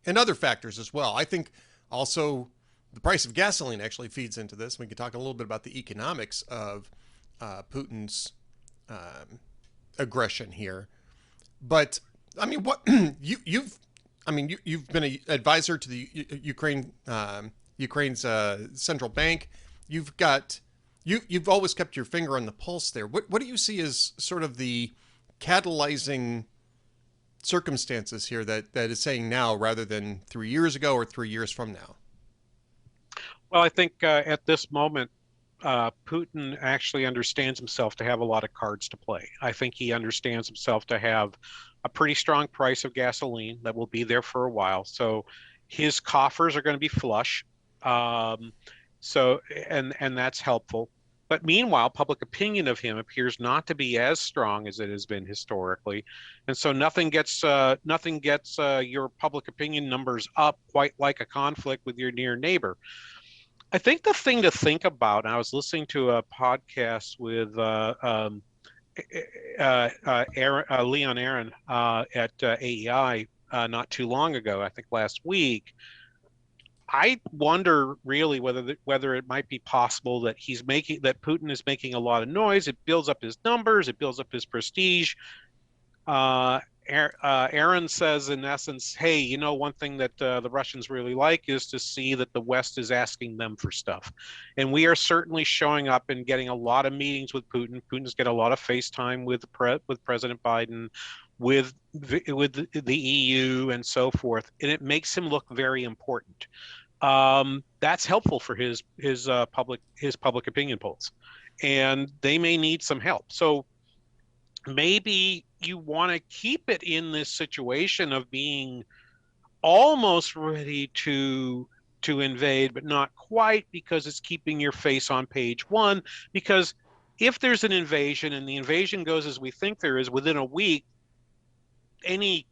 and other factors as well. I think also the price of gasoline actually feeds into this. We can talk a little bit about the economics of Putin's aggression here. But I mean, what you've been an advisor to the Ukraine Ukraine's central bank. You've always kept your finger on the pulse there. What do you see as sort of the catalyzing circumstances here that is saying now rather than 3 years ago or 3 years from now? Well, I think at this moment, Putin actually understands himself to have a lot of cards to play. I think he understands himself to have a pretty strong price of gasoline that will be there for a while. So his coffers are going to be flush. And that's helpful. But meanwhile, public opinion of him appears not to be as strong as it has been historically, and so nothing gets your public opinion numbers up quite like a conflict with your near neighbor. I think the thing to think about, and I was listening to a podcast with Leon Aaron at AEI not too long ago, I think last week. I wonder really whether it might be possible that Putin is making a lot of noise. It builds up his numbers, it builds up his prestige. Aaron says, in essence, hey, one thing that the Russians really like is to see that the West is asking them for stuff. And we are certainly showing up and getting a lot of meetings with Putin. Putin's getting a lot of FaceTime with President Biden, with the EU and so forth. And it makes him look very important. That's helpful for his public opinion polls. And they may need some help. So maybe you want to keep it in this situation of being almost ready to invade, but not quite, because it's keeping your face on page one. Because if there's an invasion and the invasion goes as we think there is, within a week, any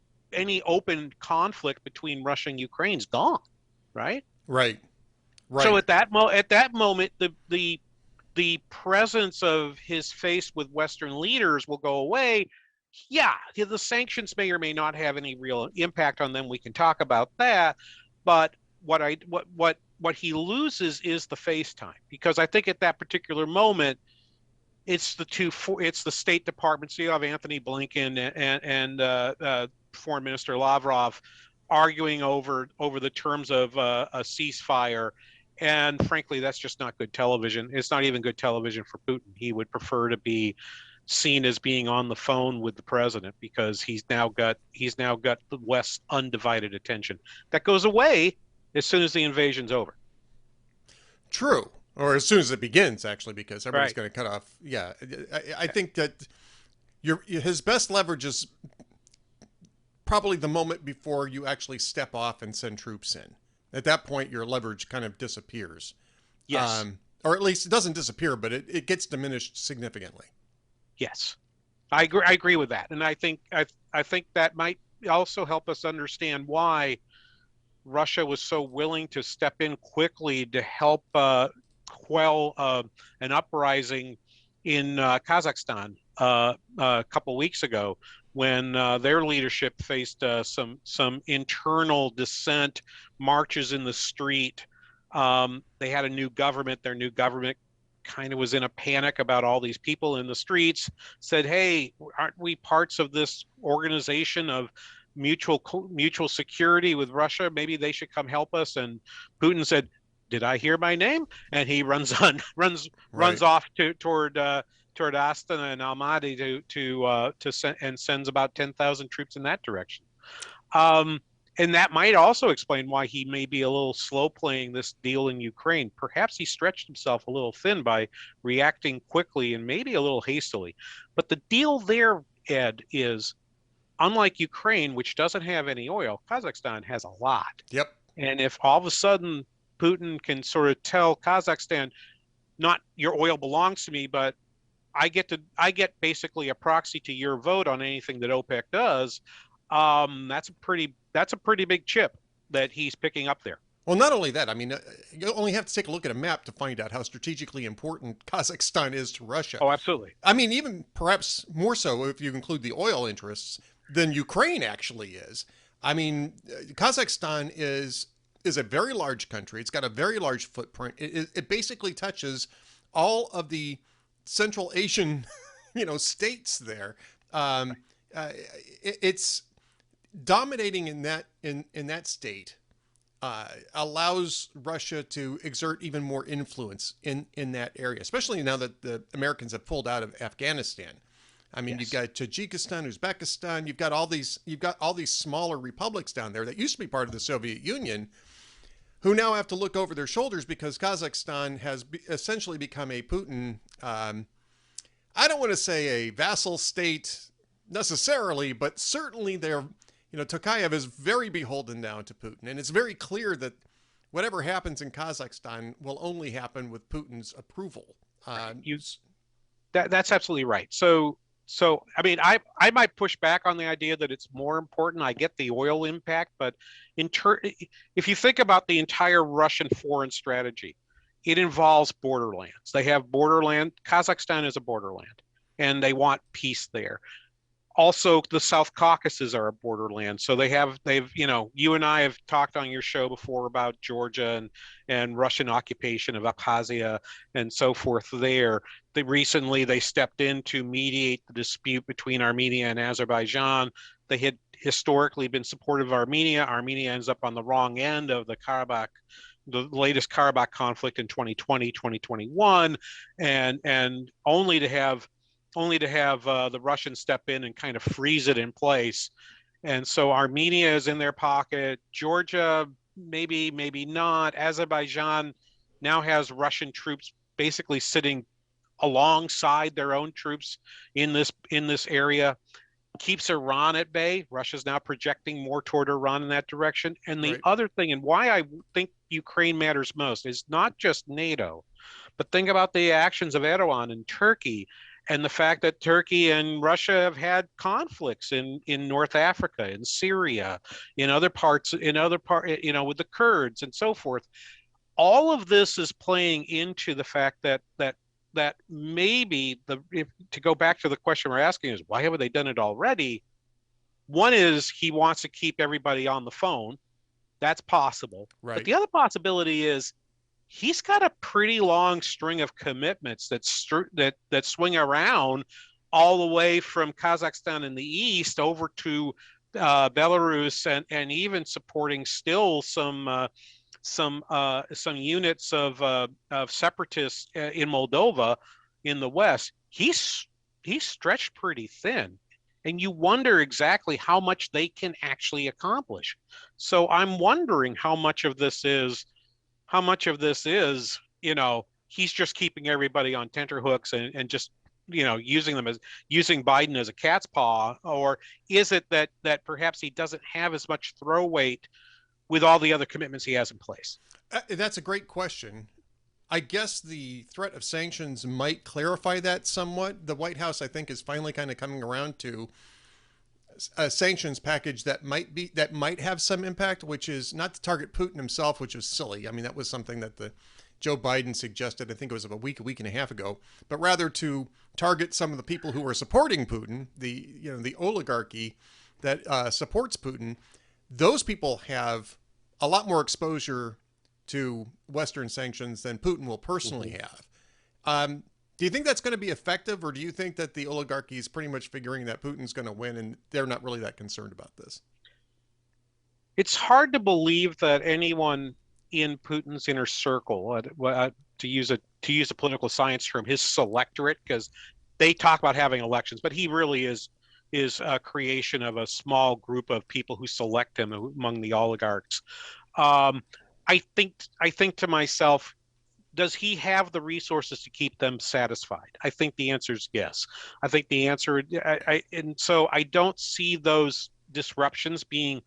open conflict between Russia and Ukraine's gone, right? Right. So at that moment, the presence of his face with Western leaders will go away. Yeah, the sanctions may or may not have any real impact on them. We can talk about that, but what he loses is the FaceTime, because I think at that particular moment, it's the State Department. So you have Anthony Blinken and Foreign Minister Lavrov arguing over the terms of a ceasefire. And frankly, that's just not good television. It's not even good television for Putin. He would prefer to be seen as being on the phone with the president, because he's now got the West's undivided attention. That goes away as soon as the invasion's over. True. Or as soon as it begins, actually, because everybody's going to cut off. Yeah. I think that his best leverage is probably the moment before you actually step off and send troops in. At that point, your leverage kind of disappears. Yes. Or at least it doesn't disappear, but it gets diminished significantly. Yes. I agree with that. And I think that might also help us understand why Russia was so willing to step in quickly to help quell an uprising in Kazakhstan a couple weeks ago, when their leadership faced some internal dissent, marches in the street. They had a new government. Their new government kind of was in a panic about all these people in the streets, said, hey, aren't we parts of this organization of mutual security with Russia? Maybe they should come help us. And Putin said, did I hear my name? And he runs off toward Astana and Almaty to send, and sends about 10,000 troops in that direction. And that might also explain why he may be a little slow playing this deal in Ukraine. Perhaps he stretched himself a little thin by reacting quickly and maybe a little hastily. But the deal there, Ed, is unlike Ukraine, which doesn't have any oil, Kazakhstan has a lot. Yep. And if all of a sudden Putin can sort of tell Kazakhstan, not your oil belongs to me, but I get basically a proxy to your vote on anything that OPEC does, that's a pretty big chip that he's picking up there. Well, not only that, I mean, you only have to take a look at a map to find out how strategically important Kazakhstan is to Russia. Oh, absolutely. I mean, even perhaps more so if you include the oil interests than Ukraine actually is. I mean, Kazakhstan is a very large country. It's got a very large footprint. It basically touches all of the Central Asian, states there. It's dominating in that state allows Russia to exert even more influence in that area, especially now that the Americans have pulled out of Afghanistan. I mean, you've got Tajikistan, Uzbekistan. You've got all these smaller republics down there that used to be part of the Soviet Union, who now have to look over their shoulders because Kazakhstan has essentially become a Putin. I don't want to say a vassal state necessarily, but certainly they're. Tokayev is very beholden now to Putin, and it's very clear that whatever happens in Kazakhstan will only happen with Putin's approval. That's absolutely right. So I mean, I might push back on the idea that it's more important. I get the oil impact, but if you think about the entire Russian foreign strategy, it involves borderlands. They have borderland. Kazakhstan is a borderland, and they want peace there. Also, the South Caucasus are a borderland. So they've, you and I have talked on your show before about Georgia and Russian occupation of Abkhazia and so forth there. Recently, they stepped in to mediate the dispute between Armenia and Azerbaijan. They had historically been supportive of Armenia. Armenia ends up on the wrong end of the latest Karabakh conflict in 2020, 2021, and only to have the Russians step in and kind of freeze it in place. And so Armenia is in their pocket. Georgia, maybe not. Azerbaijan now has Russian troops basically sitting alongside their own troops in this area. Keeps Iran at bay. Russia's now projecting more toward Iran in that direction. And the other thing, and why I think Ukraine matters most, is not just NATO, but think about the actions of Erdogan in Turkey. And the fact that Turkey and Russia have had conflicts in North Africa, in Syria, in other parts, with the Kurds and so forth. All of this is playing into the fact that maybe to go back to the question we're asking is, why haven't they done it already? One is he wants to keep everybody on the phone. That's possible. Right. But the other possibility is he's got a pretty long string of commitments that swing around all the way from Kazakhstan in the east over to Belarus, and even supporting still some units of separatists in Moldova in the west. He's stretched pretty thin, and you wonder exactly how much they can actually accomplish. So I'm wondering how much of this is, he's just keeping everybody on tenterhooks and just, using Biden as a cat's paw, or is it that perhaps he doesn't have as much throw weight with all the other commitments he has in place? That's a great question. I guess the threat of sanctions might clarify that somewhat. The White House, I think, is finally kind of coming around to a sanctions package that might have some impact, which is not to target Putin himself, which was silly. I mean, that was something that Joe Biden suggested, I think it was a week and a half ago, but rather to target some of the people who are supporting Putin, the oligarchy that supports Putin. Those people have a lot more exposure to Western sanctions than Putin will personally have. Do you think that's going to be effective, or do you think that the oligarchy is pretty much figuring that Putin's going to win and they're not really that concerned about this? It's hard to believe that anyone in Putin's inner circle, to use a political science term, his selectorate, because they talk about having elections, but he really is a creation of a small group of people who select him among the oligarchs. I think to myself, does he have the resources to keep them satisfied? I think the answer is yes. I think the answer, and so I don't see those disruptions being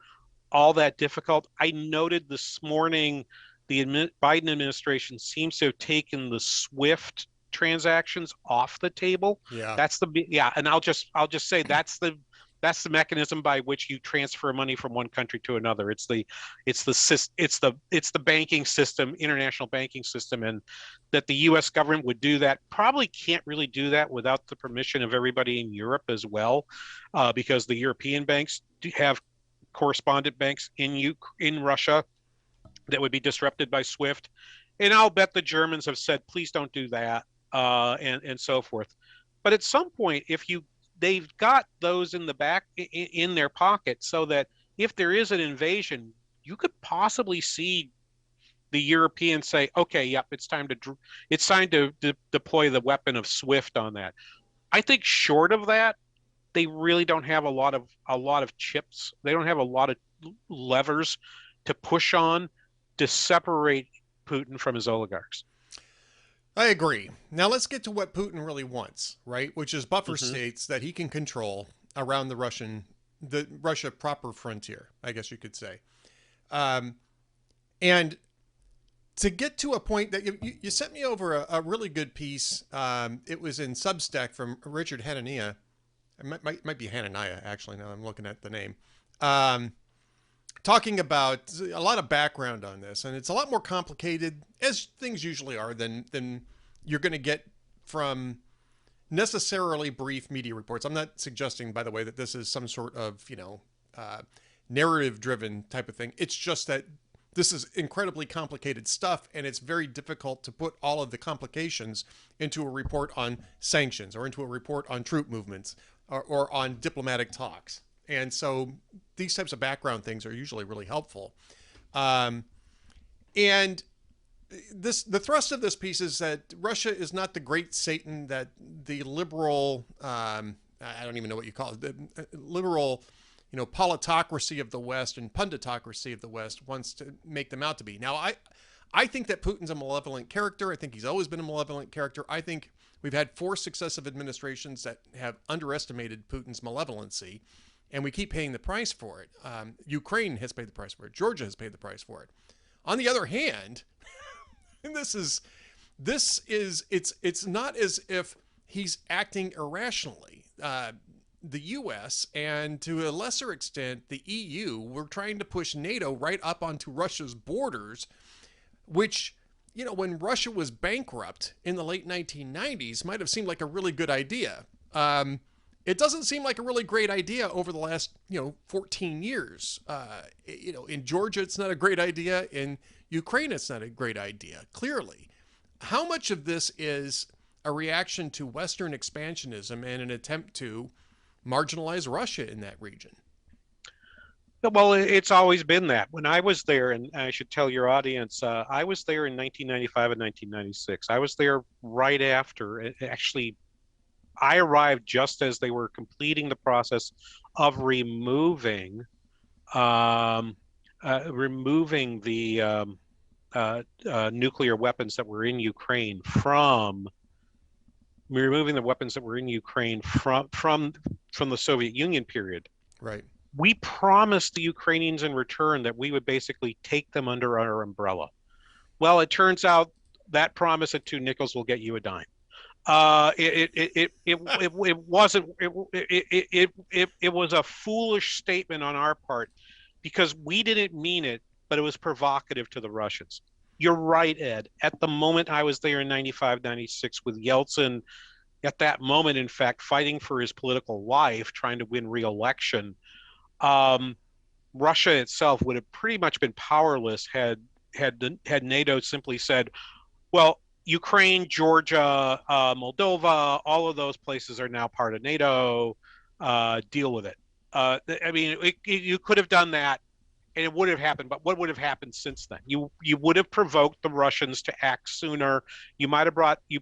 all that difficult. I noted this morning the Biden administration seems to have taken the SWIFT transactions off the table. Yeah, and I'll just say that's the mechanism by which you transfer money from one country to another. It's the banking system, international banking system, and that the U.S. government would do that. Probably can't really do that without the permission of everybody in Europe as well, because the European banks do have correspondent banks in Russia that would be disrupted by SWIFT. And I'll bet the Germans have said, please don't do that, and so forth. But at some point, they've got those in the back in their pocket, so that if there is an invasion, you could possibly see the Europeans say, okay, yep, it's time to deploy the weapon of SWIFT on that. I think short of that, they really don't have a lot of chips. They don't have a lot of levers to push on to separate Putin from his oligarchs. I agree. Now let's get to what Putin really wants, right? Which is buffer states that he can control around the Russia proper frontier, I guess you could say. And to get to a point that you sent me over a really good piece. It was in Substack from Richard Hanania. It might be Hananiah, actually, now I'm looking at the name. Talking about a lot of background on this. And it's a lot more complicated, as things usually are, than you're going to get from necessarily brief media reports. I'm not suggesting, by the way, that this is some sort of, narrative-driven type of thing. It's just that this is incredibly complicated stuff, and it's very difficult to put all of the complications into a report on sanctions or into a report on troop movements or on diplomatic talks. And so these types of background things are usually really helpful. And the thrust of this piece is that Russia is not the great Satan that the liberal, I don't even know what you call it, the liberal, politocracy of the West and punditocracy of the West wants to make them out to be. Now, I think that Putin's a malevolent character. I think he's always been a malevolent character. I think we've had 4 successive administrations that have underestimated Putin's malevolency, and we keep paying the price for it. Ukraine has paid the price for it. Georgia has paid the price for it. On the other hand, and it's not as if he's acting irrationally. The U.S. and to a lesser extent the EU were trying to push NATO right up onto Russia's borders, which, when Russia was bankrupt in the late 1990s, might have seemed like a really good idea. It doesn't seem like a really great idea over the last, 14 years. In Georgia, it's not a great idea. In Ukraine, it's not a great idea, clearly. How much of this is a reaction to Western expansionism and an attempt to marginalize Russia in that region? Well, it's always been that. When I was there, and I should tell your audience, I was there in 1995 and 1996. I was there right after. Actually, I arrived just as they were completing the process of removing the nuclear weapons that were in Ukraine from the Soviet Union period. Right. We promised the Ukrainians in return that we would basically take them under our umbrella. Well, it turns out that promise at 2 nickels will get you a dime. It was a foolish statement on our part because we didn't mean it, but it was provocative to the Russians. You're right, Ed. At the moment I was there in 95, 96 with Yeltsin, at that moment, in fact, fighting for his political life, trying to win re-election, Russia itself would have pretty much been powerless had NATO simply said, well, Ukraine, Georgia, Moldova, all of those places are now part of NATO. Deal with it. You could have done that, and it would have happened. But what would have happened since then? You would have provoked the Russians to act sooner. You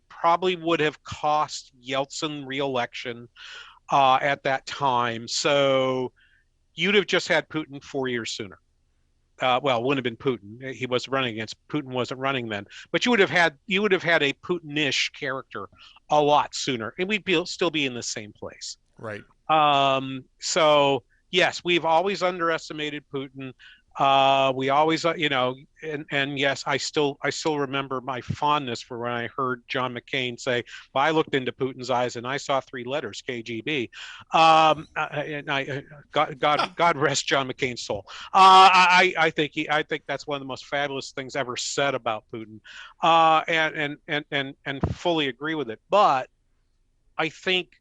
probably would have cost Yeltsin re-election at that time. So you'd have just had Putin 4 years sooner. Well, it wouldn't have been Putin. He wasn't running against Putin. Wasn't running then. But you would have had a Putin-ish character a lot sooner, and we'd still be in the same place. Right. So yes, we've always underestimated Putin. We always, and yes, I still remember my fondness for when I heard John McCain say, well, I looked into Putin's eyes and I saw 3 letters, KGB. God rest John McCain's soul. I think that's one of the most fabulous things ever said about Putin, and fully agree with it. But I think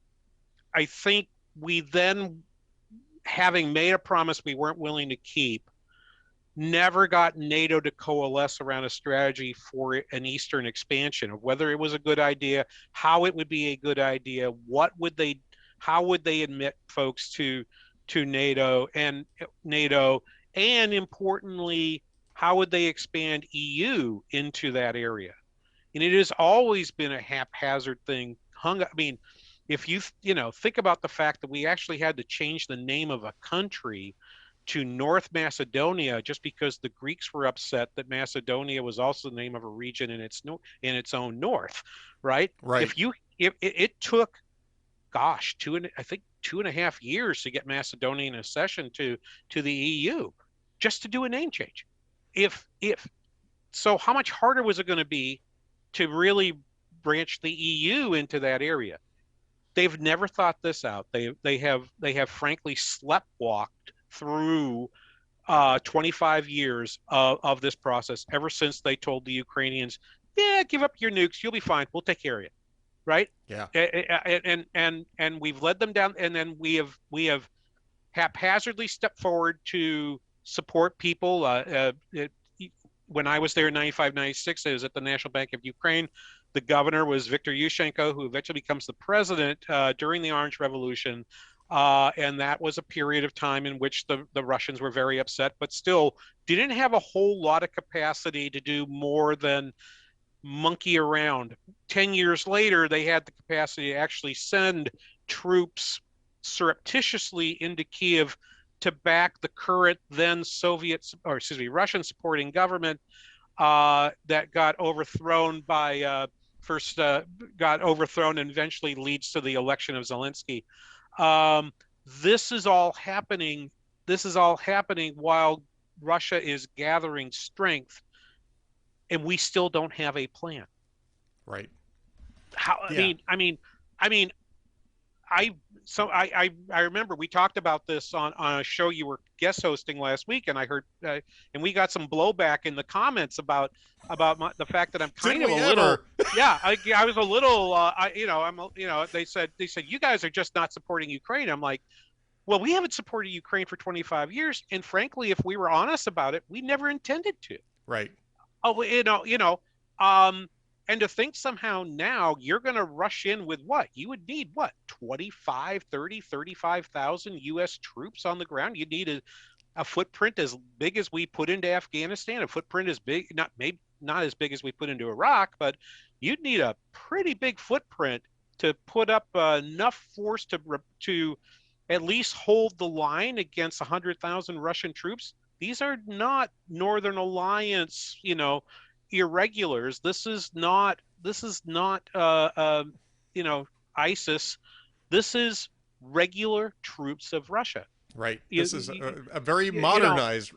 we then, having made a promise we weren't willing to keep, never got NATO to coalesce around a strategy for an Eastern expansion, of whether it was a good idea, how it would be a good idea, how would they admit folks to NATO, And importantly, how would they expand EU into that area? And it has always been a haphazard thing. I mean, if you think about the fact that we actually had to change the name of a country to North Macedonia just because the Greeks were upset that Macedonia was also the name of a region in its own north, right? Right. If it took, gosh, I think 2.5 years to get Macedonian accession to the EU just to do a name change. If so, how much harder was it going to be to really branch the EU into that area? They've never thought this out. They have frankly sleptwalked through 25 years of this process ever since they told the Ukrainians, yeah, give up your nukes, you'll be fine, we'll take care of you, right? Yeah. And we've led them down, and then we have haphazardly stepped forward to support people. When I was there in 95, 96, I was at the National Bank of Ukraine. The governor was Viktor Yushchenko, who eventually becomes the president during the Orange Revolution. And that was a period of time in which the Russians were very upset, but still didn't have a whole lot of capacity to do more than monkey around. 10 years later, they had the capacity to actually send troops surreptitiously into Kiev to back the current then Russian supporting government that got overthrown by got overthrown and eventually leads to the election of Zelensky. This is all happening while Russia is gathering strength, and we still don't have a plan. Right. I remember we talked about this on a show you were guest hosting last week, and I heard and we got some blowback in the comments about the fact that I'm kind of a little I was a little they said you guys are just not supporting Ukraine. I'm like, well, we haven't supported Ukraine for 25 years, and frankly, if we were honest about it, we never intended to. Right. And to think somehow now you're going to rush in with what? You would need what? 25, 30, 35,000 U.S. troops on the ground. You need a footprint as big as we put into Afghanistan, a footprint as big, not as big as we put into Iraq, but you'd need a pretty big footprint to put up enough force to at least hold the line against 100,000 Russian troops. These are not Northern Alliance, irregulars. This is not ISIS. This is regular troops of Russia. Right. This is a very modernized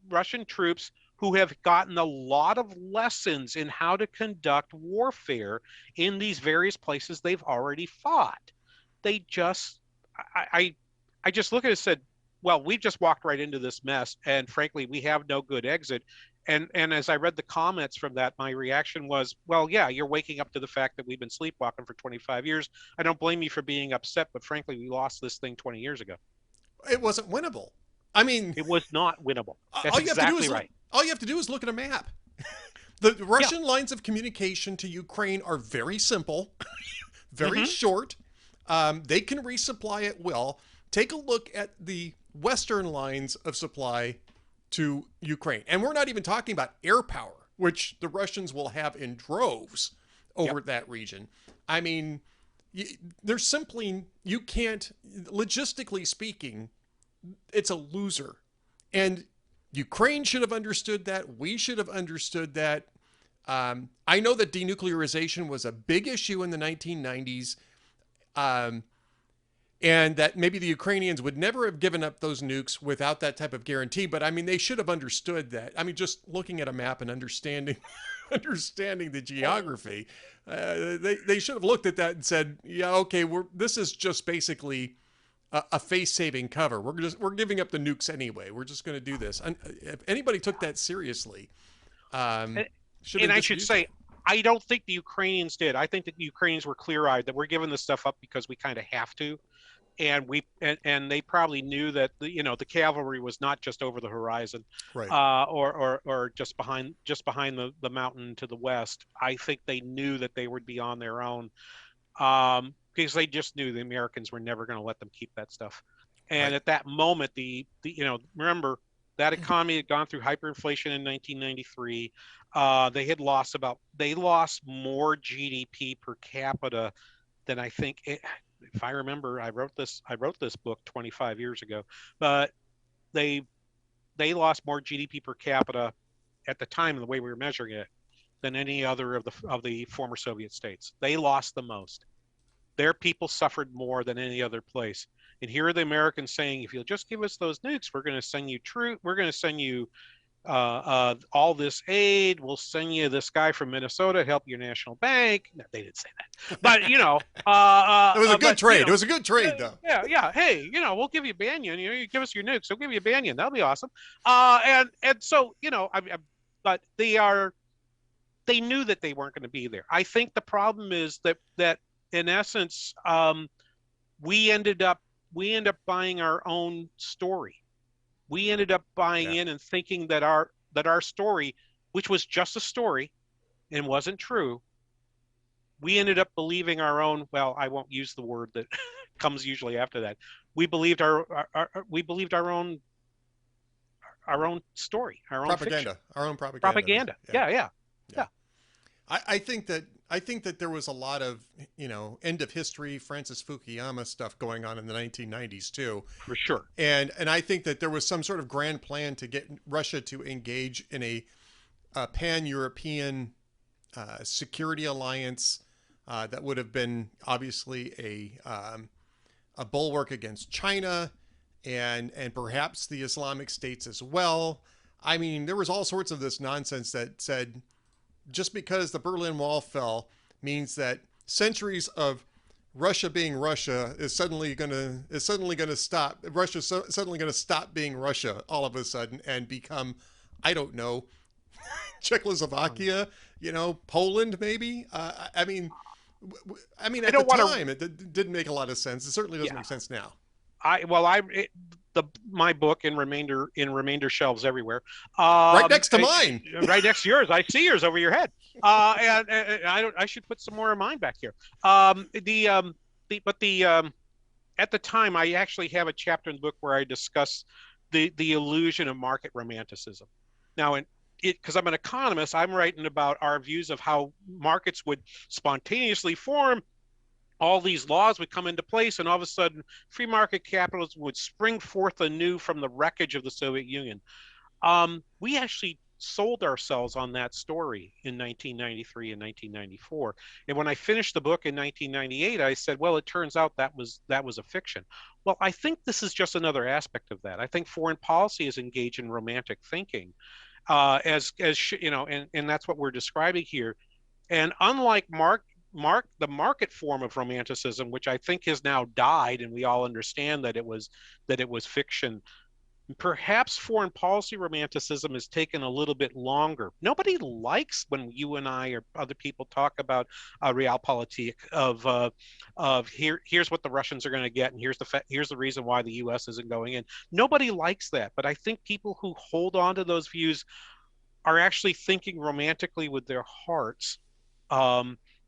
Russian troops who have gotten a lot of lessons in how to conduct warfare in these various places they've already fought. They just I just look at it and said, well, we've just walked right into this mess, and frankly, we have no good exit. And as I read the comments from that, my reaction was, well, yeah, you're waking up to the fact that we've been sleepwalking for 25 years. I don't blame you for being upset, but frankly, we lost this thing 20 years ago. It wasn't winnable. I mean, it was not winnable. That's exactly right. All you have to do is look at a map. The Russian lines of communication to Ukraine are very simple, very short. They can resupply at will. Take a look at the Western lines of supply to Ukraine. And we're not even talking about air power, which the Russians will have in droves over that region. I mean, there's simply, you can't, logistically speaking, it's a loser. And Ukraine should have understood that. We should have understood that. I know that denuclearization was a big issue in the 1990s. And that maybe the Ukrainians would never have given up those nukes without that type of guarantee. But I mean, they should have understood that. I mean, just looking at a map and understanding the geography, they should have looked at that and said, yeah, okay, this is just basically a face-saving cover. We're giving up the nukes anyway. We're just going to do this. And if anybody took that seriously, I should say, I don't think the Ukrainians did. I think that the Ukrainians were clear-eyed that we're giving this stuff up because we kind of have to. And they probably knew that the cavalry was not just over the horizon, right? Or just behind the mountain to the west. I think they knew that they would be on their own, because they just knew the Americans were never going to let them keep that stuff. And Right. at that moment, remember that economy had gone through hyperinflation in 1993. They lost more GDP per capita than I think. If I remember, I wrote this book 25 years ago, but they lost more GDP per capita at the time, the way we were measuring it, than any other of the former Soviet states. They lost the most. Their people suffered more than any other place. And here are the Americans saying, if you'll just give us those nukes, we're going to send you we're going to send you all this aid. We'll send you this guy from Minnesota to help your national bank. No, they didn't say that, but It was a good trade. It was a good trade, though. Yeah. Hey, we'll give you Banaian. You give us your nukes, we'll give you Banaian. That'll be awesome. And so but they knew that they weren't going to be there. I think the problem is that in essence, we ended up buying our own story. We ended up buying in and thinking that our story, which was just a story and wasn't true, we ended up believing our own. Well, I won't use the word that comes usually after that. We believed our own story, our own propaganda, fiction. our own propaganda. Propaganda. Yeah. I think that there was a lot of, end of history, Francis Fukuyama stuff going on in the 1990s too. For sure. And I think that there was some sort of grand plan to get Russia to engage in a pan-European security alliance that would have been obviously a bulwark against China and perhaps the Islamic states as well. I mean, there was all sorts of this nonsense that said, just because the Berlin Wall fell means that centuries of Russia being Russia is suddenly going to stop. Russia's suddenly going to stop being Russia all of a sudden and become, I don't know, Czechoslovakia, Poland maybe. I mean, at the time it didn't make a lot of sense. It certainly doesn't make sense now. My book in remainder shelves everywhere. Right next to mine. Right next to yours. I see yours over your head. And I should put some more of mine back here. At the time, I actually have a chapter in the book where I discuss the illusion of market romanticism. Now, because I'm an economist, I'm writing about our views of how markets would spontaneously form. All these laws would come into place, and all of a sudden, free market capitalism would spring forth anew from the wreckage of the Soviet Union. We actually sold ourselves on that story in 1993 and 1994. And when I finished the book in 1998, I said, well, it turns out that was a fiction. Well, I think this is just another aspect of that. I think foreign policy is engaged in romantic thinking, and that's what we're describing here. And unlike the market form of romanticism, which I think has now died, and we all understand that it was fiction, perhaps foreign policy romanticism has taken a little bit longer. Nobody likes when you and I or other people talk about realpolitik of here's what the Russians are going to get, and here's the reason why the U.S. isn't going in. Nobody likes that, but I think people who hold on to those views are actually thinking romantically with their hearts.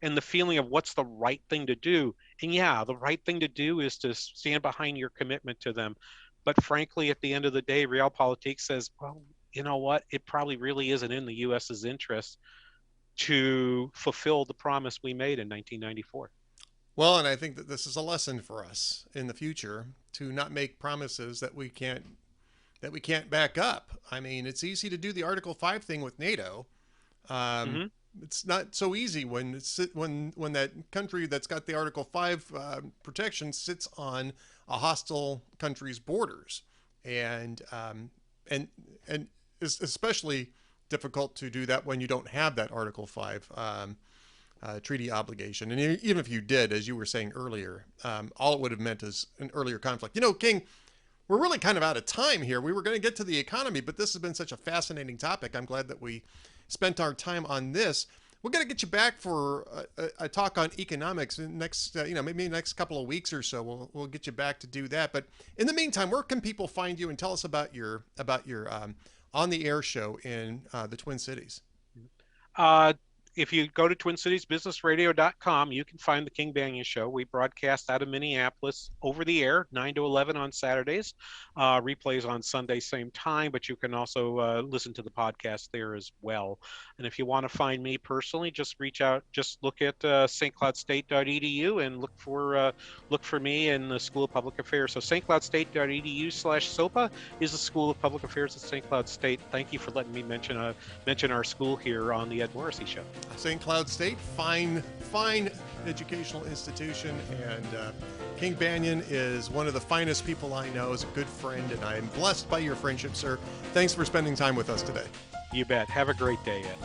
And the feeling of what's the right thing to do. And the right thing to do is to stand behind your commitment to them. But frankly, at the end of the day, realpolitik says, well, you know what? It probably really isn't in the U.S.'s interest to fulfill the promise we made in 1994. Well, and I think that this is a lesson for us in the future to not make promises that we can't back up. I mean, it's easy to do the Article 5 thing with NATO. It's not so easy when that country that's got the Article 5 protection sits on a hostile country's borders, and it's especially difficult to do that when you don't have that Article 5 treaty obligation. And even if you did, as you were saying earlier, all it would have meant is an earlier conflict. King, we're really kind of out of time here. We were going to get to the economy, but this has been such a fascinating topic. I'm glad that we spent our time on this. We're going to get you back for a talk on economics next, maybe next couple of weeks or so. We'll get you back to do that. But in the meantime, where can people find you and tell us about your on the air show in the Twin Cities? if you go to TwinCitiesBusinessRadio.com, you can find the King Banaian Show. We broadcast out of Minneapolis over the air, 9 to 11 on Saturdays, replays on Sunday, same time, but you can also listen to the podcast there as well. And if you want to find me personally, just reach out, just look at stcloudstate.edu and look for me in the School of Public Affairs. So stcloudstate.edu/SOPA is the School of Public Affairs at St. Cloud State. Thank you for letting me mention our school here on the Ed Morrissey Show. St. Cloud State, fine educational institution, and King Banaian is one of the finest people I know, is a good friend, and I am blessed by your friendship, sir. Thanks for spending time with us today. You bet. Have a great day, Ed.